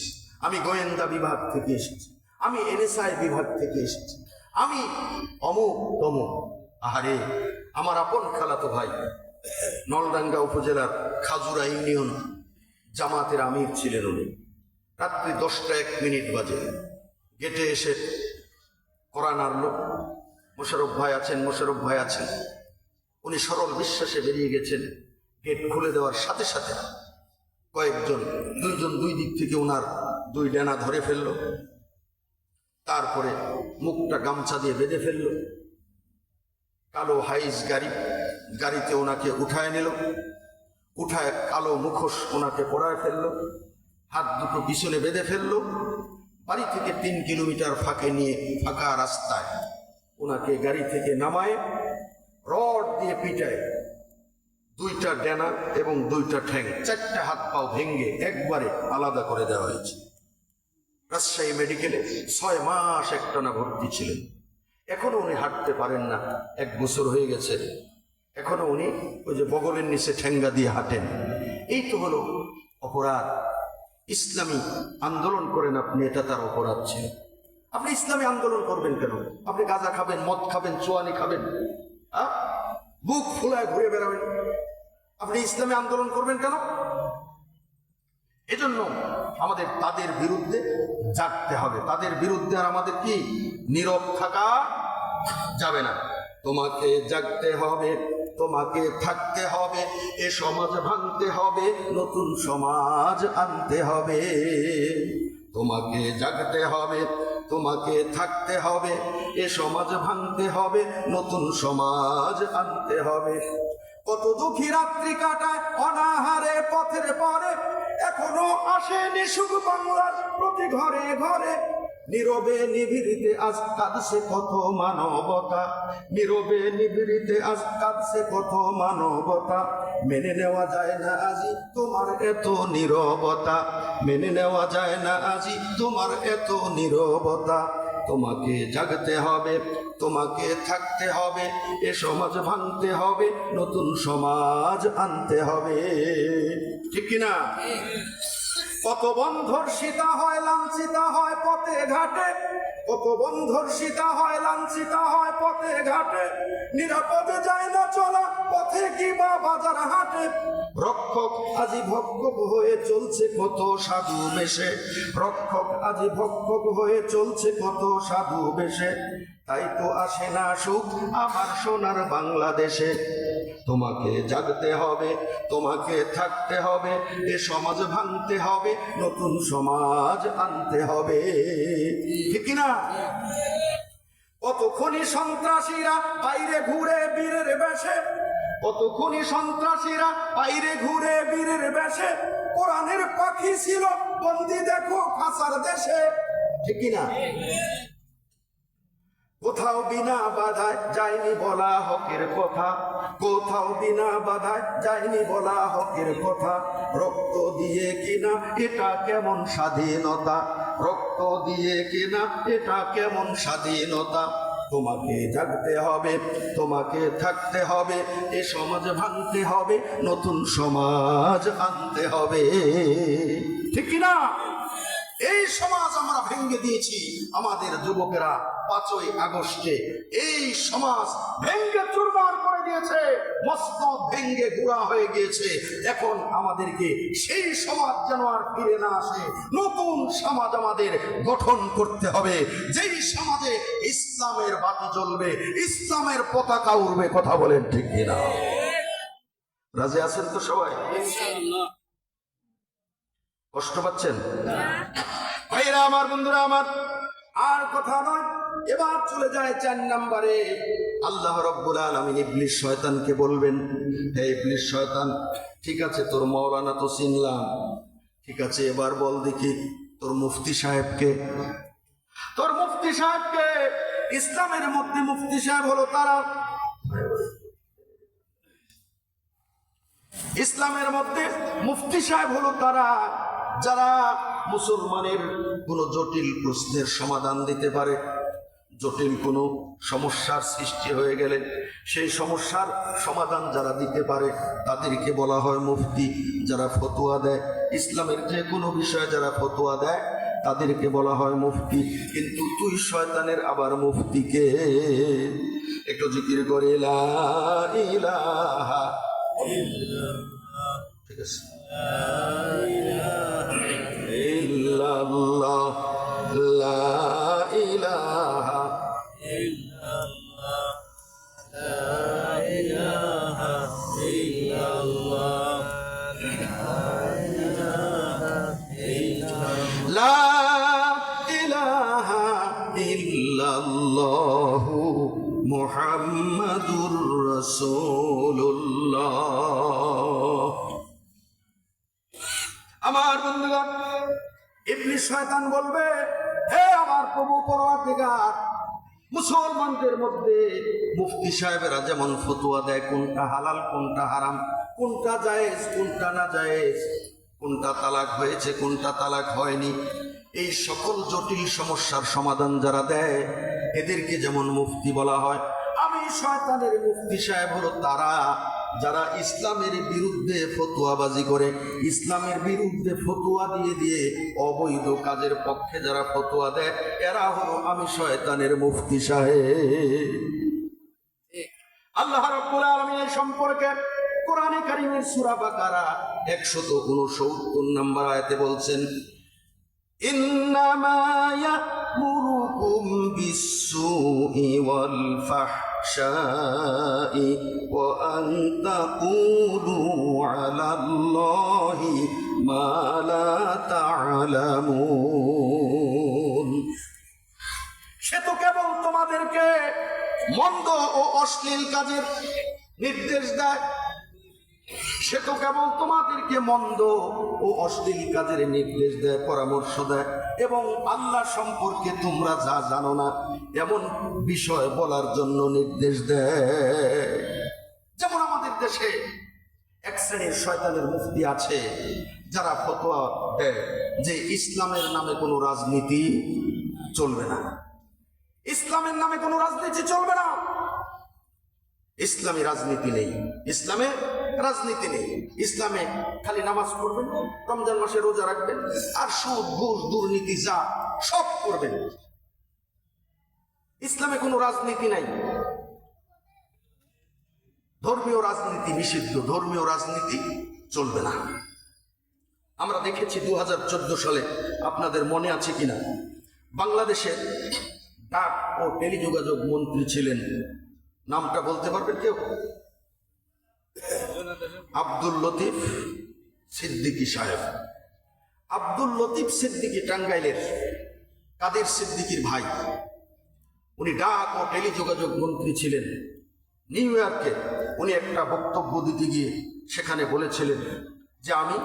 আমি গোয়েন্দা বিভাগ থেকে এসেছি, আমি এনএসআই বিভাগ থেকে এসেছি, আমি অমুক তমুক। আহারে, আমার আপন খালাতো ভাই নলডাঙ্গা উপজেলার খাজুরা ইউনিয়ন জামাতের আমির ছিলেন। উনি রাত্রি 10টা 1 মিনিট বাজে গেটে এসে কড়া নাড়ল, মোশাররফ ভাই আছেন, মোশাররফ ভাই আছেন। উনি সরল বিশ্বাসে বেরিয়ে গেছেন। গেট খুলে দেওয়ার সাথে সাথে কয়েকজন, 2 জন 2 দিক থেকে ওনার 2 ডানা ধরে ফেলল, তারপরে মুখটা গামছা দিয়ে বেঁধে ফেলল। কালো হাইস গাড়িতে ওনাকে উঠায় নিল, উঠায় কালো মুখোশ ওনাকে পরায় ফেলল, হাত দুটো পিছনে বেঁধে ফেলল। বাড়ি থেকে 3 কিলোমিটার ফাঁকে নিয়ে ফাঁকা রাস্তায় ওনাকে গাড়ি থেকে নামায় রড দিয়ে পিটায়। 2টা ডানা এবং 2টা ঠ্যাং, 4টা হাত পাও ভেঙ্গে একবারে আলাদা করে দেওয়া হয়েছে। রাজশাহী মেডিকেলে 6 মাস একটানা ভর্তি ছিলেন। এখনো উনি হাঁটতে পারেন না, 1 বছর হয়ে গেছে। এখনো উনি ওই যে বগলের নিচে ঠেঙ্গা দিয়ে হাঁটেন। এই তো হলো অপরাধ। ইসলামী আন্দোলন করেন আপনি, এটা তার অপরাধ ছিল। আপনি ইসলামী আন্দোলন করবেন কেন? আপনি গাঁজা খাবেন, মদ খাবেন, চুয়ানি খাবেন, বুক ফুলায় ঘুরে বেড়াবেন, আপনি ইসলামী আন্দোলন করবেন কেন? এজন্য আমাদের তাদের বিরুদ্ধে জাগতে হবে। তাদের বিরুদ্ধে আর আমাদের কি নীরব থাকা যাবে না। তোমাকে জাগতে হবে, তোমাকে থাকতে হবে, এ সমাজ ভাঙতে হবে, নতুন সমাজ আনতে হবে। তোমাকে জাগতে হবে, তোমাকে থাকতে হবে, এ সমাজ ভাঙতে হবে, নতুন সমাজ আনতে হবে। কত দুঃখী রাত্রি কাটায় অনাহারে পথের পরে, এখনো আসেনি সুখ বাংলার প্রতি ঘরে ঘরে। নীরবে নিভৃতে আজ কাঁদছে কত মানবতা, নীরবে নিভৃতে আজ কাঁদছে কত মানবতা। মেনে নেওয়া যায় না আজি তোমার এত নীরবতা, মেনে নেওয়া যায় না আজি তোমার এত নীরবতা। তোমাকে জাগতে হবে, তোমাকে থাকতে হবে, এ সমাজ ভাঙতে হবে, নতুন সমাজ আনতে হবে। ঠিক কিনা? কত বন্ধর্ষিতা হয়, লাঞ্ছিতা হয় পথে ঘাটে, কত বন্ধর্ষিতা হয়, লাঞ্ছিতা হয় পথে ঘাটে। নিরাপদে যায় না চলা পথে কিবা বাজার হাটে। রক্ত রক্ষক আজি ভক্ষক হয়ে চলছে কত সাধু বেশে, রক্ষক আজি ভক্ষক হয়ে চলছে কত সাধু বেশে, তাই তো আসে না সুখ আমার সোনার বাংলাদেশে। তোমাকে জাগতে হবে, তোমাকে থাকতে হবে, এ সমাজ ভাঙতে হবে, নতুন সমাজ আনতে হবে, ঠিক কিনা? কতক্ষণই সন্ত্রাসীরা বাইরে ঘুরে বীরের বেশে, কতক্ষণই সন্ত্রাসীরা বাইরে ঘুরে বীরের বেশে, কোরআনের পাখি ছিল বন্দি দেখো খাসার দেশে, ঠিক কিনা? কোথাও বিনা বাধায় যায়নি বলা হকের কথা, কোথাও বিনা বাধায় যায়নি বলা হকের কথা, রক্ত দিয়ে কিনা এটা কেমন স্বাধীনতা, রক্ত দিয়ে কিনা এটা কেমন স্বাধীনতা। তোমাকে জাগতে হবে, তোমাকে থাকতে হবে, এ সমাজ ভাঙতে হবে, নতুন সমাজ আনতে হবে, ঠিক কিনা? এই সমাজ আমরা ভেঙে দিয়েছি আমাদের যুবকেরা 5ই আগস্টে, এই সমাজ ভেঙে চুরমার করে দিয়েছে, মসনদ ভেঙে গুঁড়া হয়ে গিয়েছে। এখন আমাদেরকে সেই সমাজ যেন আর ফিরে না আসে, নতুন সমাজ আমাদের গঠন করতে হবে, যেই সমাজে ইসলামের বাতি জ্বলবে, ইসলামের পতাকা উড়বে, কথা বলেন ঠিক কিনা? রাজি আছেন তো সবাই? কষ্ট পাচ্ছেন ভাইরা আমার, বন্ধুরা আমার? আর কথা নয়, এবার চলে যায় 4 নম্বরে। আল্লাহ রাব্বুল আলামিন ইবলিস শয়তানকে বলবেন, হে ইবলিস শয়তান, ঠিক আছে তোর মাওলানা তো চিনলাম, ঠিক আছে এবার বল দেখি তোর মুফতি সাহেবকে, তোর মুফতি সাহেবকে। ইসলামের মধ্যে মুফতি সাহেব হলো তারা, ইসলামের মধ্যে মুফতি সাহেব হলো তারা যারা মুসলমানের কোনো জটিল প্রশ্নের সমাধান দিতে পারে। জটিল কোনো সমস্যার সৃষ্টি হয়ে গেলে সেই সমস্যার সমাধান যারা দিতে পারে তাদেরকে বলা হয় মুফতি। যারা ফতোয়া দেয়, ইসলামের যে কোনো বিষয়ে যারা ফতোয়া দেয় তাদেরকে বলা হয় মুফতি। কিন্তু তুই শয়তানের আবার মুফতিকে, একটু জিকির করে লা ইলাহা, ঠিক আছে, ইল্লাল্লাহ, লা ইলাহা ইল্লাল্লাহ, লা ইলাহা ইল্লাল্লাহ, লা ইলাহা ইল্লাল্লাহ মুহাম্মাদুর রাসূলুল্লাহ। আমার বন্ধুগণ, ইবলিস শয়তান বলবে, হে আমার প্রভু পরওয়ারদিগার, মুসলমানদের মধ্যে মুফতি সাহেবেরা যেমন ফতোয়া দেয় কোনটা হালাল কোনটা হারাম, কোনটা জায়েজ কোনটা না জায়েজ, কোনটা তালাক হয়েছে কোনটা তালাক হয়নি, এই সকল জটিল সমস্যার সমাধান যারা দেয় এদেরকে যেমন মুফতি বলা হয়, আমি শয়তানের মুফতি সাহেব হলো তারা যারা ইসলামের বিরুদ্ধে ফতোয়াবাজি করে, ইসলামের বিরুদ্ধে ফতোয়া দিয়ে দিয়ে অবৈধ কাজের পক্ষে যারা ফতোয়া দেয়, এরা হলো আমি শয়তানের মুফতি সাহেব। আল্লাহ রাব্বুল আলামিন এই সম্পর্কে কোরআনে কারীমের সূরা বাকারা 169 নম্বর আয়াতে বলছেন, ইন্নামা ইয়া'মুরুকুম বিস-সু'i ওয়াল ফাহশা'i ওয়া আন তাকুলু 'আলাল্লাহি মা লা তা'লামুন। সে তো কেবল তোমাদেরকে মন্দ ও অশ্লীল কাজের নির্দেশ দেয়, সে তো কেবল তোমাদেরকে মন্দ ও অশ্লীল কাজের নির্দেশ দেয়, পরামর্শ দেয়, এবং আল্লাহ সম্পর্কে তোমরা যা জানো না এমন বিষয় বলার জন্য নির্দেশ দেয়। যেমন আমাদের দেশে এক শ্রেণীর শয়তানের মুফতি আছে যারা ফতোয়া দেয় যে ইসলামের নামে কোনো রাজনীতি চলবে না, ইসলামের নামে কোনো রাজনীতি চলবে না, ইসলামে রাজনীতি নেই, ইসলামে রাজনীতি নেই, ইসলামে খালি নামাজ পড়বেন, রমজান মাসে রোজা রাখবেন, আর সুদ ঘুষ দুর্নীতি যা সব করবেন, ইসলামে কোনো রাজনীতি নাই। ধর্মীয় রাজনীতি নিষিদ্ধ, ধর্মীয় রাজনীতি চলবে না। আমরা দেখেছি 2014 সালে, আপনাদের মনে আছে কিনা, বাংলাদেশের ডাক ও টেলিযোগাযোগ মন্ত্রী ছিলেন, নামটা বলতে পারবেন কেউ? আব্দুল লতিফ সিদ্দিকী সাহেব। আব্দুল লতিফ সিদ্দিকী টাঙ্গাইলের কাদের সিদ্দিকীর ভাই। উনি ডাক ও টেলিযোগাযোগ মন্ত্রী ছিলেন। নিউ ইয়র্কে উনি একটা বক্তব্য দিতে গিয়ে সেখানে বলেছিলেন যে আমি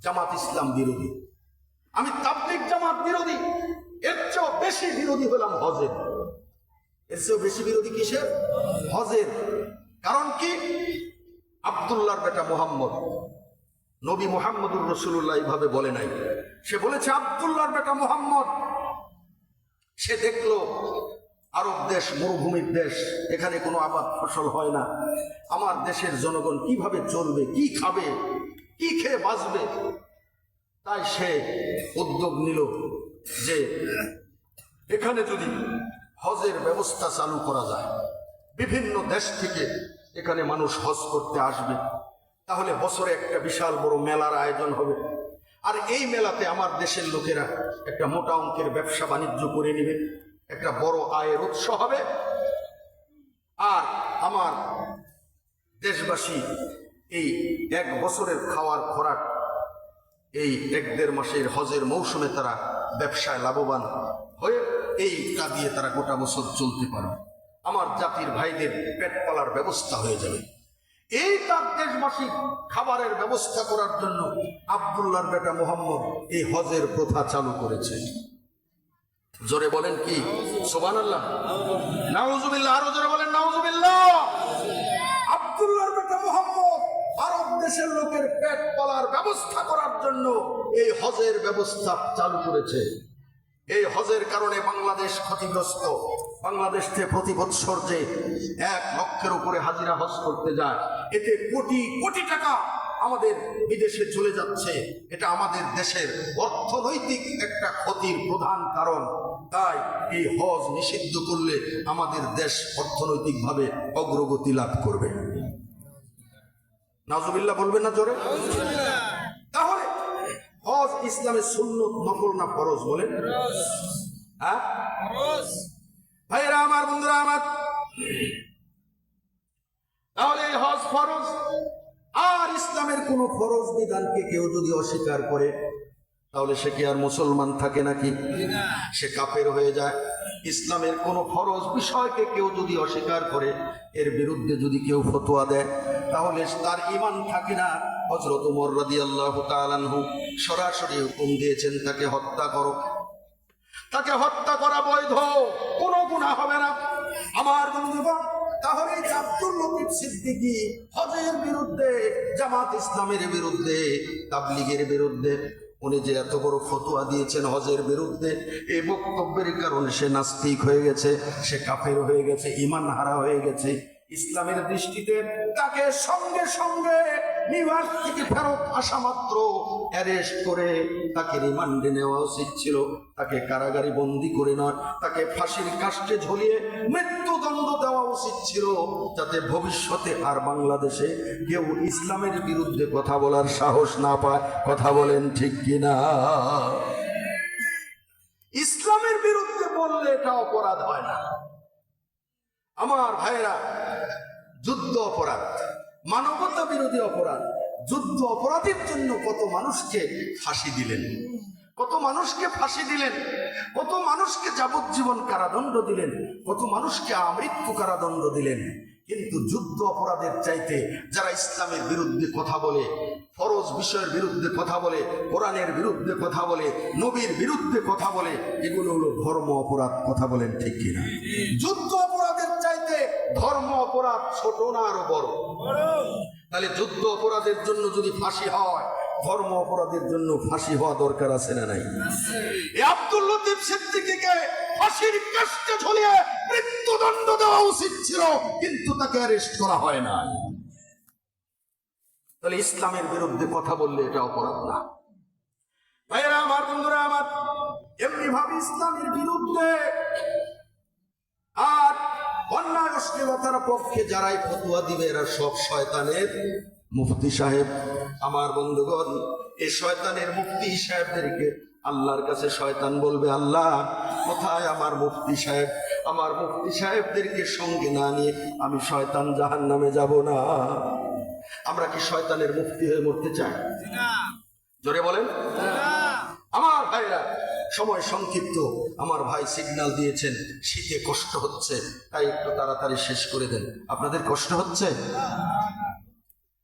জামাত ইসলাম বিরোধী, আমি তাবলীগ জামাত বিরোধী, এর চেয়েও বেশি বিরোধী হলাম হজের। এর চেয়েও বেশি বিরোধী কিসের? হজের। কারণ কি? আব্দুল্লাহর বেটা মোহাম্মদ, নবী মুহাম্মদুর রাসূলুল্লাহ এইভাবে বলে নাই, সে বলেছে আব্দুল্লাহর বেটা মোহাম্মদ। সে দেখলো আরব দেশ মরুভূমির দেশ, এখানে কোনো আবাদ ফসল হয় না, আমার দেশের জনগণ কিভাবে চলবে, কি খাবে, কি খেয়ে বাঁচবে। তাই সে উদ্যোগ নিল যে এখানে যদি হজের ব্যবস্থা চালু করা যায়, বিভিন্ন দেশ থেকে এখানে মানুষ হজ করতে আসবে, তাহলে বছরে একটা বিশাল বড় মেলার আয়োজন হবে। আর এই মেলাতে আমার দেশের লোকেরা একটা মোটা অঙ্কের ব্যবসা বাণিজ্য করে নেবে, একটা বড় আয়ের উৎস হবে। আর আমার দেশবাসী এই এক বছরের খাওয়ার খোরাক এই 1-1.5 মাসের হজের মৌসুমে তারা ব্যবসায় লাভবান হয়ে এইটা দিয়ে তারা গোটা বছর চলতে পারবে। আমার জাতির ভাইদের পেট পালার ব্যবস্থা হয়ে যাবে। এই তার দেশবাসী খাবারের ব্যবস্থা করার জন্য আব্দুল্লাহর বেটা মোহাম্মদ এই হজের প্রথা চালু করেছে। জোরে বলেন কি সুবহানাল্লাহ, নাউজুবিল্লাহ, আরো জোরে বলেন নাউজুবিল্লাহ। আব্দুল্লাহর বেটা মোহাম্মদ আরব দেশের লোকের পেট পালার ব্যবস্থা করার জন্য এই হজের ব্যবস্থা চালু করেছে। এই হজের কারণে বাংলাদেশ ক্ষতিগ্রস্ত। বাংলাদেশ থেকে প্রতি বৎসর যে 1 লক্ষের উপরে হাজিরা হজ করতে যায়, এতে কোটি কোটি টাকা আমাদের বিদেশে চলে যাচ্ছে। এটা আমাদের দেশের অর্থনৈতিক একটা ক্ষতির প্রধান কারণ। তাই এই হজ নিষিদ্ধ করলে আমাদের দেশ অর্থনৈতিকভাবে অগ্রগতি লাভ করবে। নাউজুবিল্লাহ বলবেন না জোরে? তাহলে হজ ইসলামের সুন্নত, নফল না ফরজ? বলেন। হ্যাঁ ভাইরা আমার, বন্ধুরা আমার, তাহলে এই হজ ফরজ। আর ইসলামের কোন ফরজ বিধানকে কেউ যদি অস্বীকার করে, তাহলে সে কি আর মুসলমান থাকে নাকি? সে কাফের হয়ে যায়। ইসলামের কোন ফরজ বিষয়কে কেউ যদি অস্বীকার করে, এর বিরুদ্ধে যদি কেউ ফতোয়া দেয়, তাহলে তার ঈমান থাকে না। হযরত ওমর রাদিয়াল্লাহু তাআলা আনহু সরাসরি হুকুম দিয়েছেন তাকে হত্যা করো। তাকে হত্যা করা বৈধ, কোনো গুনাহ হবে না। আমার বন্ধুগণ, তাহলে আব্দুল লতিফ সিদ্দিকী হজের বিরুদ্ধে, জামাত ইসলামের বিরুদ্ধে, তাবলীগের বিরুদ্ধে উনি যে এত বড় ফতোয়া দিয়েছেন হজের বিরুদ্ধে, এই বক্তব্যের কারণে সে নাস্তিক হয়ে গেছে, সে কাফের হয়ে গেছে, ঈমান হারা হয়ে গেছে। ইসলামের দৃষ্টিতে তাকে সঙ্গে সঙ্গে নিউ ইয়র্ক থেকে ফেরত আসা মাত্র অ্যারেস্ট করে তাকে রিমান্ডে নেওয়া উচিত ছিল। তাকে কারাগারে বন্দি করে নয়, তাকে ফাঁসির কাস্টে ঝুলিয়ে মৃত্যুদণ্ড দেওয়া উচিত ছিল, যাতে ভবিষ্যতে আর বাংলাদেশে কেউ ইসলামের বিরুদ্ধে কথা বলার সাহস না পায়। কথা বলেন ঠিক কিনা? ইসলামের বিরুদ্ধে বললে এটা অপরাধ হয় না। আমার ভাইরা, যুদ্ধ অপরাধ, মানবতা বিরোধী অপরাধ। যুদ্ধ অপরাধের জন্য কত মানুষকে ফাঁসি দিলেন, কত মানুষকে ফাঁসি দিলেন, কত মানুষকে যাবজ্জীবন কারাদণ্ড দিলেন, কত মানুষকে আমৃত্যু কারাদণ্ড দিলেন। কিন্তু যুদ্ধ অপরাধের চাইতে যারা ইসলামের বিরুদ্ধে কথা বলে, ফরজ বিষয়ের বিরুদ্ধে কথা বলে, কোরআনের বিরুদ্ধে কথা বলে, নবীর বিরুদ্ধে কথা বলে, এগুলো হলো ধর্ম অপরাধ। কথা বলেন ঠিক কিনা? যুদ্ধ অপরাধের চাইতে ধর্ম অপরাধ ছোট না আরো বড়? তাহলে যুদ্ধ অপরাধের জন্য যদি ফাঁসি হয়, ধর্ম অপরাধের জন্য ফাঁসি হওয়া দরকার আছে না নাই? এই আব্দুল লতিফ সিদ্দিকীকে ফাঁসির কাস্টে ঝুলিয়ে মৃত্যুদণ্ড দেওয়া উচিত ছিল, কিন্তু তাকে অ্যারেস্ট করা হয় না। তাহলে ইসলামের বিরুদ্ধে কথা বললে এটা অপরাধ না। ভাইরা আমার, বন্ধুরা আমার, এমনি ভাবে ইসলামের বিরুদ্ধে আর অন্যায় অশ্লীলতার পক্ষে যারাই ফতোয়া দিবে, এরা সব শয়তানের মুফতি সাহেব, আমার বন্ধুগণ, এই শয়তানের মুফতি সাহেবদেরকে আল্লাহর কাছে শয়তান বলবে, আল্লাহ কোথায় আমার মুফতি সাহেব? আমার মুফতি সাহেবদেরকে সঙ্গে না নিয়ে আমি শয়তান জাহান্নামে যাব না। আমরা কি শয়তানের মুফতি হয়ে মরতে চাই? জোরে বলেন। আমার ভাইরা, সময় সংক্ষিপ্ত, আমার ভাই সিগন্যাল দিয়েছেন, শীতে কষ্ট হচ্ছে, তাই একটু তাড়াতাড়ি শেষ করে দেন। আপনাদের কষ্ট হচ্ছে?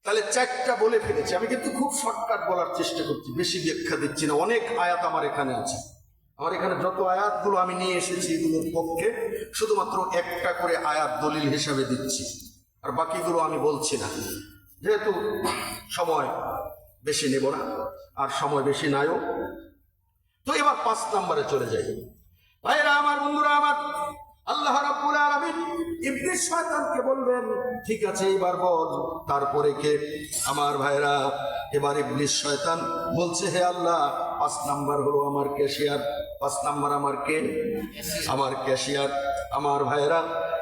তাহলে 4টা বলে ফেলেছি আমি, কিন্তু খুব শর্টকাট বলার চেষ্টা করছি, বেশি ব্যাখ্যা দিচ্ছি না। অনেক আয়াত আমার এখানে আছে, আমার এখানে যত আয়াতগুলো আমি নিয়ে এসেছি এগুলোর পক্ষে শুধুমাত্র একটা করে আয়াত দলিল হিসাবে দিচ্ছি, আর বাকিগুলো আমি বলছি না, যেহেতু সময় বেশি নেব না, আর সময় বেশি নাইও। তো এবার 5 নম্বরে চলে যাই। ভাইরা আমার, বন্ধুরা আমার, আল্লাহ রাব্বুল আলামিন ইবলিস শয়তানকে বলবেন, ঠিক আছে এবার বল। তারপরে কে? আমার ভাইরা, এবার ইবলিস শয়তান বলছে, হে আল্লাহ, 5 নাম্বার হলো আমার ক্যাশিয়ার। 5 নাম্বার আমার কে? আমার ক্যাশিয়ার। আমার ভাইরা,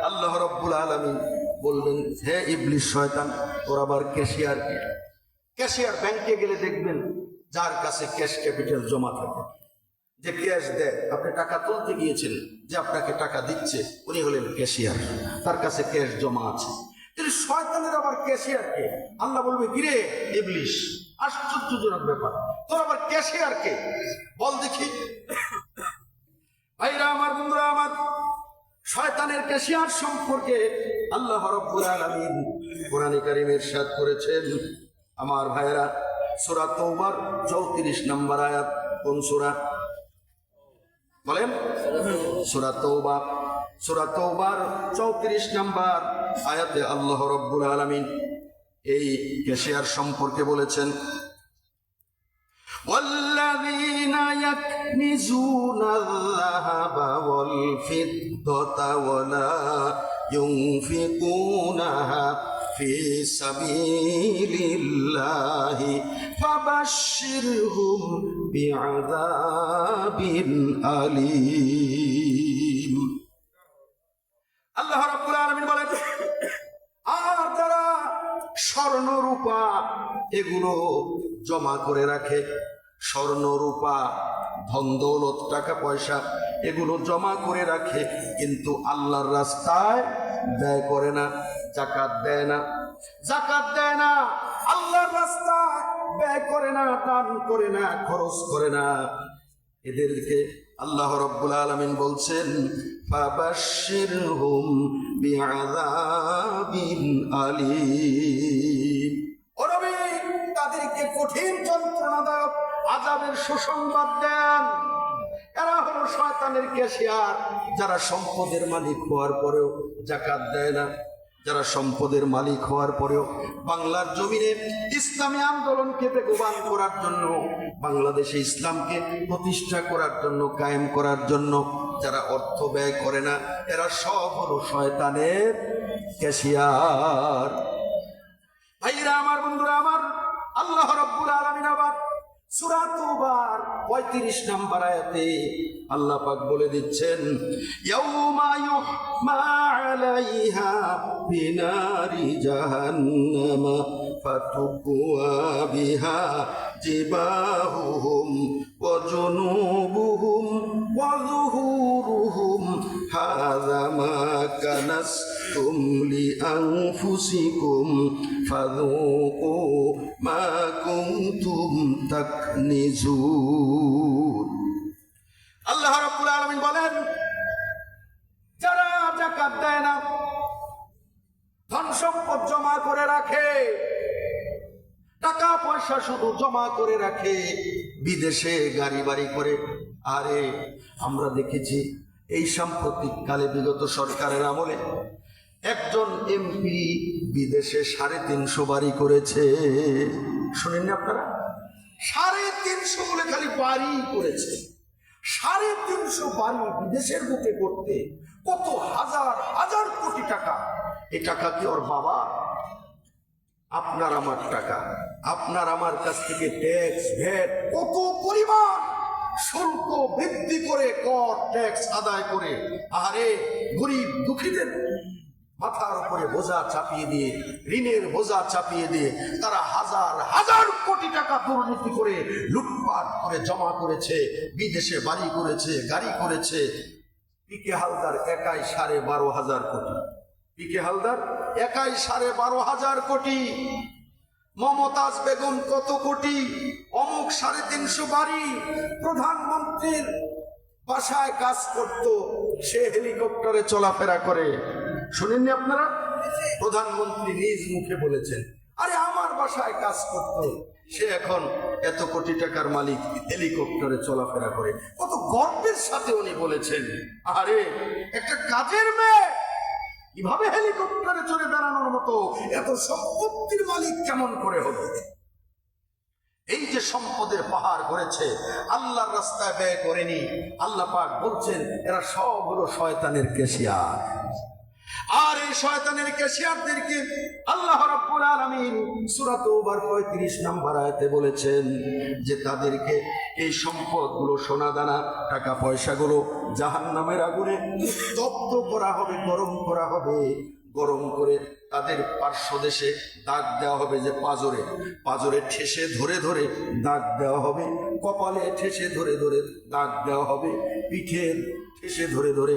আল্লাহ রাব্বুল আলামিন বলবেন, হে ইবলিস শয়তান, তোর আবার ক্যাশিয়ার কে? ক্যাশিয়ার ব্যাংকে গেলে দেখবেন যার কাছে ক্যাশ ক্যাপিটাল জমা থাকে, যে ক্যাশ দেয়, আপনি টাকা তুলতে গিয়েছেন, যে আপনাকে টাকা দিচ্ছে উনি হলেন ক্যাশিয়ার, তার কাছে ক্যাশ জমা আছে। কিন্তু শয়তানের আবার ক্যাশিয়ার কে? আল্লাহ বলবে, কিরে ইবলিস, আশ্চর্যজনক ব্যাপার, তোর আবার ক্যাশিয়ার কে? বল দেখি। ভাইরা আমার, বন্ধুরা আমার, শয়তানের ক্যাশিয়ার সম্পর্কে আল্লাহ রাব্বুল আলামিন কোরআনে কারীমে ইরশাদ করেছেন। আমার ভাইরা, সূরা তাওবার 34 নম্বর আয়াত। কোন সূরা বলেন? সূরা তাওবা। সূরা তাওবার 34 নম্বর আয়াতে আল্লাহ রাব্বুল আলামিন এই ক্যাশিয়ার সম্পর্কে বলেছেন, والذين يكنزون الذهب والفضة ولا ينفقونها في سبيل الله فبشرهم بعذاب أليم। আল্লাহ রাব্বুল আলামিন বলেন, আর যারা স্বর্ণ রূপা এগুলো জমা করে রাখে, স্বর্ণ রূপা, ধন দৌলত, টাকা পয়সা এগুলো জমা করে রাখে, কিন্তু আল্লাহর রাস্তায় ব্যয় করে না, যাকাত দেয় না, যাকাত দেয় না, আল্লাহর রাস্তায় ব্যয় করে না, দান করে না, খরচ করে না, এদেরকে আল্লাহ রাব্বুল আলামিন বলছেন, ফাবাশশিরহুম বিআযাবিন আলীম। ও নবী, তাদেরকে কঠিন যন্ত্রণাদায়ক আযাবের সুসংবাদ দেন। এরা হলো শয়তানের ক্যাশিয়ার, যারা সম্পদের মালিক হওয়ার পরেও যাকাত দেয় না, যারা সম্পদের মালিক হওয়ার পরেও বাংলার জমিনে ইসলামী আন্দোলনকে বেগবান করার জন্য, বাংলাদেশে ইসলামকে প্রতিষ্ঠা করার জন্য, কায়েম করার জন্য যারা অর্থ ব্যয় করে না, এরা সব হলো শয়তানের ক্যাশিয়ার। ভাইরা আমার, বন্ধুরা আমার, আল্লাহ রাব্বুল আলামিন আবার সূরা তাওবার 35 নম্বর আয়াতে আল্লাহ পাক বলে দিচ্ছেন, ইয়াউমা ইউহমা আলাইহা বিনারি জাহান্নাম ফাতুকওয়া বিহা জিবাহুহুম ওয়া জুনুবুহুম ওয়া যুহুরুহুম হাযা মা কানাসতুম লিআনফুসিকুম ফাযুকু মা কুনতুম তাকনিজুন। আল্লাহ রাব্বুল আলামিন বলেন, যারা যাকাত দেয় না, ধন সম্পদ জমা করে রাখে, টাকা পয়সা শুধু জমা করে রাখে, বিদেশে গাড়ি বাড়ি করে। আরে আমরা দেখেছি এই সাম্প্রতিক কালে, বিগত সরকারের আমলে একজন এমপি বিদেশে 350 বাড়ি করেছে। শুনেননি আপনারা? 350 বলে খালি বাড়ি করেছে। 350 বাড়ি বিদেশের বুকে করতে কত হাজার হাজার কোটি টাকা। এই টাকা কি ওর বাবা? আপনার আমার টাকা, আপনার আমার কাছ থেকে ট্যাক্স, ভ্যাট, কত পরিমাণ শুল্ক বৃদ্ধি করে, কর ট্যাক্স আদায় করে, আরে গরিব দুঃখীদের মাথার উপরে বোঝা চাপিয়ে দিয়ে, ঋণের বোঝা চাপিয়ে দিয়ে তারা হাজার হাজার কোটি টাকা দুর্নীতি করে, লুটপাট করে জমা করেছে, বিদেশে বাড়ি করেছে, গাড়ি করেছে। পিকে হালদার একাই 12,500 কোটি। পিকে হালদার একাই 12,500 কোটি। মমতাজ বেগম কত কোটি? অমুক 350 বাড়ি। প্রধানমন্ত্রীর বাসায় কাজ করত, সে হেলিকপ্টারে চলাফেরা করে। শুনেননি আপনারা? প্রধানমন্ত্রী নিজ মুখে বলেছেন, আরে আমার বাসায় কাজ করত, সে এখন এত কোটি টাকার মালিক, হেলিকপ্টারে চলাফেরা করে। কত গর্বের সাথে উনি বলেছেন। আরে একটা কাজের মেয়ে কিভাবে হেলিকপ্টারে চড়ে বেড়ানোর মতো এত সম্পত্তির মালিক কেমন করে হলো? এই যে সম্পদের পাহাড় করেছে, আল্লাহর রাস্তায় ব্যয় করেনি। আল্লাহ পাক বলছেন এরা সব হলো শয়তানের কেশিয়ার। আর এই শয়তানের কেশিয়ারদেরকে আল্লাহ রাব্বুল আলামিন সূরা তাওবার 35 নম্বর আয়াতে বলেছেন যে তাদেরকে এই সম্পদগুলো, সোনা দানা, টাকা পয়সাগুলো জাহান্নামের আগুনে দগ্ধ করা হবে, গরম করা হবে। গরম করে তাদের পার্শ্বদেশে দাগ দেওয়া হবে, যে পাজরে, পাজরে ঠেসে ধরে ধরে দাগ দেওয়া হবে, কপালে ঠেসে ধরে ধরে দাগ দেওয়া হবে, পিঠে ঠেসে ধরে ধরে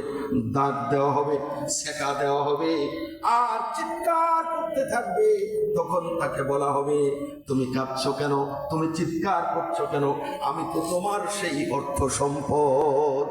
দাগ দেওয়া হবে, সেকা দেওয়া হবে। আর চিৎকার করতে থাকবে। তখন তাকে বলা হবে, তুমি কাঁদছো কেন? তুমি চিৎকার করছো কেন? আমি তো তোমার সেই অর্থ সম্পদ।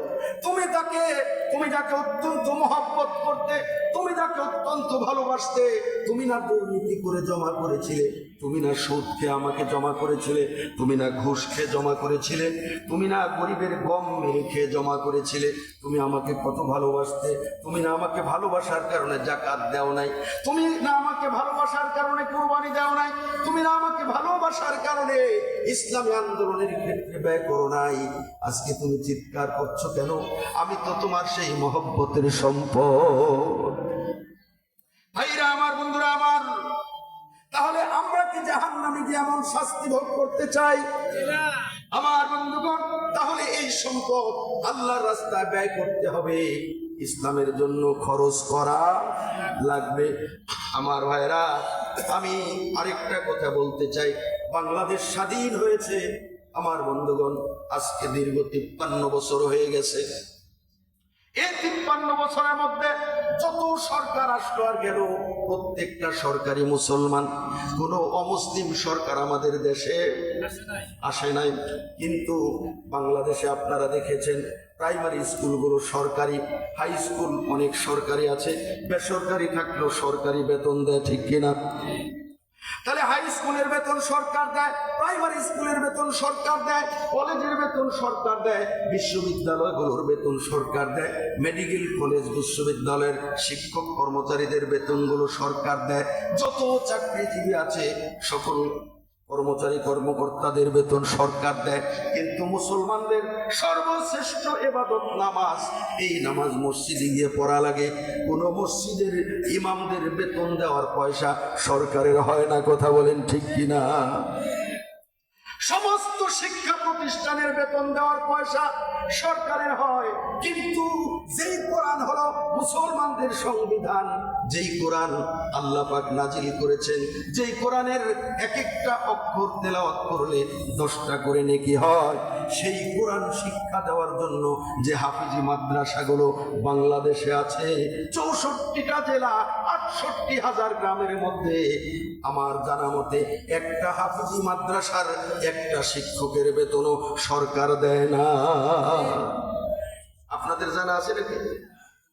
তুমি যাকে অত্যন্ত মহব্বত করতে, তুমি যাকে অত্যন্ত ভালোবাসতে, তুমি না দুর্নীতি করে জমা করেছিলে, তুমি না সুদ খেয়ে আমাকে জমা করেছিলে, তুমি না ঘুষ খেয়ে জমা করেছিলে, তুমি না গরিবের গম মেরে খেয়ে জমা করেছিলে, তুমি আমাকে কত ভালোবাসতে, তুমি না আমাকে ভালোবাসার কারণে যাকাত দাও নাই, তুমি না আমাকে ভালোবাসার কারণে কুরবানি দাও নাই, তুমি না আমাকে ভালোবাসার কারণে ইসলামী আন্দোলনের ক্ষেত্রে ব্যয় করো নাই। আজকে তুমি চিৎকার করছো কেন? আমি তো তোমার সেই মহব্বতের সম্পদ। ভাইরা আমার, বন্ধুরা আমার, তাহলে আমরা কি জাহান্নামে গিয়ে এমন শাস্তি ভোগ করতে চাই? আমার বন্ধুগণ, তাহলে এই সম্পদ আল্লাহর রাস্তায় ব্যয় করতে হবে, ইসলামের জন্য খরচ করা লাগবে। আমার ভাইরা, আমি আরেকটা কথা বলতে চাই। বাংলাদেশ স্বাধীন হয়েছে আমার বন্ধুগণ, আজকে দীর্ঘ 53 বছর হয়ে গেছে। এই 53 বছরের মধ্যে যত সরকার আসলো আর গেল, প্রত্যেকটা সরকারি মুসলমান, কোনো অমুসলিম সরকার আমাদের দেশে আসে নাই। কিন্তু বাংলাদেশে আপনারা দেখেছেন প্রাইমারি স্কুলগুলো সরকারি, হাই স্কুল অনেক সরকারি আছে, বেসরকারি থাকলেও সরকারি বেতন দেয়, ঠিক কিনা? তাহলে হাই স্কুলের বেতন সরকার দেয়, প্রাইমারি স্কুলের বেতন সরকার দেয়, কলেজের বেতন সরকার দেয়, বিশ্ববিদ্যালয়গুলোর বেতন সরকার দেয়, মেডিকেল কলেজ বিশ্ববিদ্যালয়ের শিক্ষক কর্মচারীদের বেতনগুলো সরকার দেয়, যত চাকরিজীবী আছে সকল কর্মচারী কর্মকর্তাদের বেতন সরকার দেয়। কিন্তু মুসলমানদের সর্বশ্রেষ্ঠ ইবাদত নামাজ, এই নামাজ মসজিদে গিয়ে পড়া লাগে। কোন মসজিদের ইমামদের বেতন দেওয়ার পয়সা সরকারের হয় না, কথা বলেন ঠিক কিনা? সমস্ত শিক্ষা প্রতিষ্ঠানের বেতন দেওয়ার পয়সা সরকারের হয়। কিন্তু যেই কোরআন হলো মুসলমানদের সংবিধান, যেই কোরআন আল্লাহ পাক নাজিল করেছেন, যেই কোরআনের এক একটা অক্ষর তেলাওয়াত করলে 10টা করে নেকি হয়, সেই কোরআন শিক্ষা দেওয়ার জন্য যে হাফিজি মাদ্রাসাগুলো বাংলাদেশে আছে, 64টা জেলা, 68,000 গ্রামের মধ্যে, আমার জানা মতে একটা হাফিজি মাদ্রাসার একটা শিক্ষকের বেতনও সরকার দেয় না। আপনাদের জানা আছে নাকি?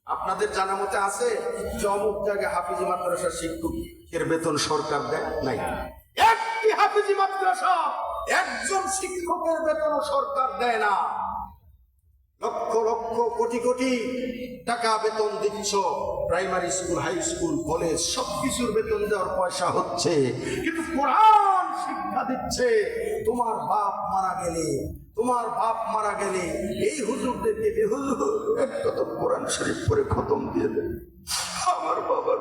আপনাদের জানা মতে আছে যে অমুক জায়গায় হাফিজি মাদ্রাসার শিক্ষকের বেতন সরকার দেয়? নাই। একটি হাফিজি মাদ্রাসা, একজন শিক্ষকের বেতনও সরকার দেয় না। লক্ষ লক্ষ কোটি কোটি টাকা বেতন দিচ্ছ, primary school, high school, college, সবকিছুর বেতন দেওয়ার পয়সা হচ্ছে, কিন্তু কোরআন শিক্ষা দিচ্ছে। তোমার বাপ মারা গেলে, তোমার বাপ মারা গেলে এই হুজুরদেরকে একটা তো কোরআন শরীফ পড়ে খতম দিয়ে দেবে। আমার বাবার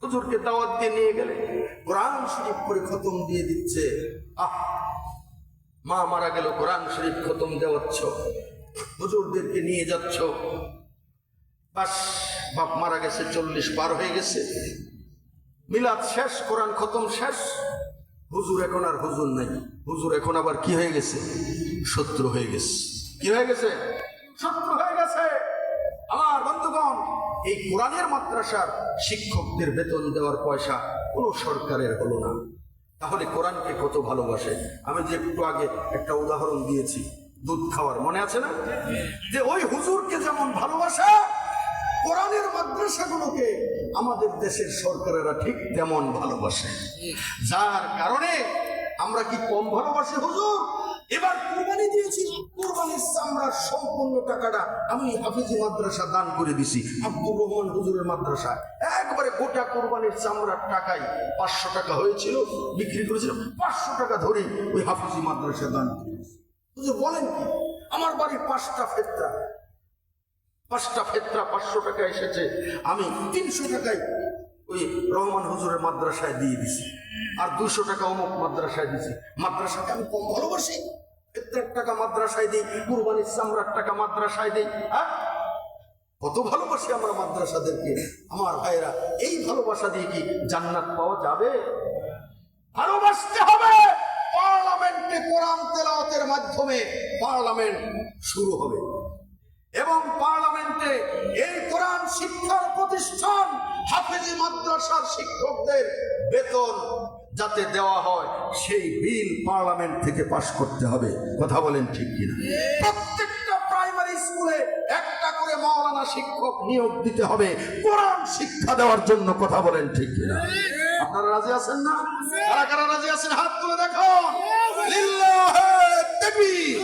হুজুরকে দাওয়াত দিয়ে নিয়ে গেলে কোরআন শরীফ পড়ে খতম দিয়ে দিচ্ছে। মা মারা গেল, কোরআন শরীফ খতম দেওয়াচ্ছ, হুজুরদেরকে নিয়ে যাচ্ছ, বাস বাপ মারা গেছে, 40 পার হয়ে গেছে, মিলাদ শেষ, কোরআন খতম শেষ, হুজুর এখন আর হুজুর নাই, হুজুর এখন আবার কি হয়ে গেছে? শত্রু হয়ে গেছে। কি হয়ে গেছে? শত্রু হয়ে গেছে। আমার বন্ধুগণ, এই কোরআনের মাদ্রাসার শিক্ষকদের বেতন দেওয়ার পয়সা কোনো সরকারের হলো না, তাহলে কোরআনকে কত ভালোবাসে। আমি যে একটু আগে একটা উদাহরণ দিয়েছি দুধ খাওয়ার, মনে আছে না? যে ওই হুজুরকে যেমন ভালোবাসা, কোরআনের মাদ্রাসাগুলোকে আমাদের দেশের সরকারেরা ঠিক তেমন ভালোবাসে, যার কারণে আমরা কি কম ভালোবাসি হুজুর? এবার কুরবানি দিয়েছি, কুরবানির চামড়ার সম্পূর্ণ টাকাটা আমি হাফিজি মাদ্রাসা দান করে দিছি, আব্দুর রহমান হুজুরের মাদ্রাসা। একবারে গোটা কুরবানির চামড়ার টাকাই 500 টাকা হয়েছিল, বিক্রি করেছিল, 500 টাকা ধরে ওই হাফিজি মাদ্রাসা দান করে দিছি। হুজুর বলেন কি? আমার বাড়ির 5টা ফেতরা 500 টাকা এসেছে, আমি 300 টাকায় ওই রহমান হুজুরের মাদ্রাসায় দিয়ে দিছি, আর 200 টাকা অমুক মাদ্রাসায় দিছি। মাদ্রাসাকে আমি কম ভালোবাসি? ফেতরার টাকা মাদ্রাসায় দিই, কুরবানির চামড়ার টাকা মাদ্রাসায় দিই। কত ভালোবাসি আমরা মাদ্রাসাদেরকে। আমার ভাইরা, এই ভালোবাসা দিয়ে কি জান্নাত পাওয়া যাবে? ভালোবাসতে হবে। পার্লামেন্টে কোরআন তেলাওয়াতের মাধ্যমে পার্লামেন্ট শুরু হবে, এবং পার্লামেন্টে এই কোরআন শিক্ষার প্রতিষ্ঠান হাফেজি মাদ্রাসার শিক্ষকদের বেতন যাতে দেওয়া হয়, সেই বিল পার্লামেন্ট থেকে পাশ করতে হবে। কথা বলেন ঠিক কিনা? প্রত্যেকটা প্রাইমারি স্কুলে একটা করে মাওলানা শিক্ষক নিয়োগ দিতে হবে কোরআন শিক্ষা দেওয়ার জন্য। কথা বলেন ঠিক কিনা? আপনারা রাজি আছেন না? কারা কারা রাজি আছেন হাত তুলে দেখো। লিল্লাহে তাকবীর,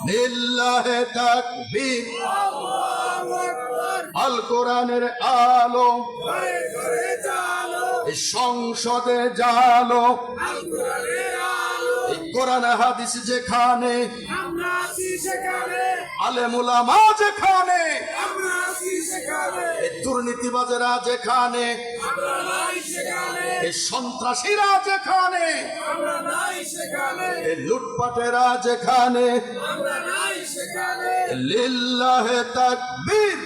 লিল্লাহে তাকবীর। আল কোরআনের আলো সংসদে জালো, এই কোরআন হাদিস যেখানে, আলেম উলামা যেখানে, এই দুর্নীতিবাজেরা যেখানে, এই সন্ত্রাসীরা যেখানে, এই লুটপাটেরা যেখানে, লিল্লাহে তাকবীর।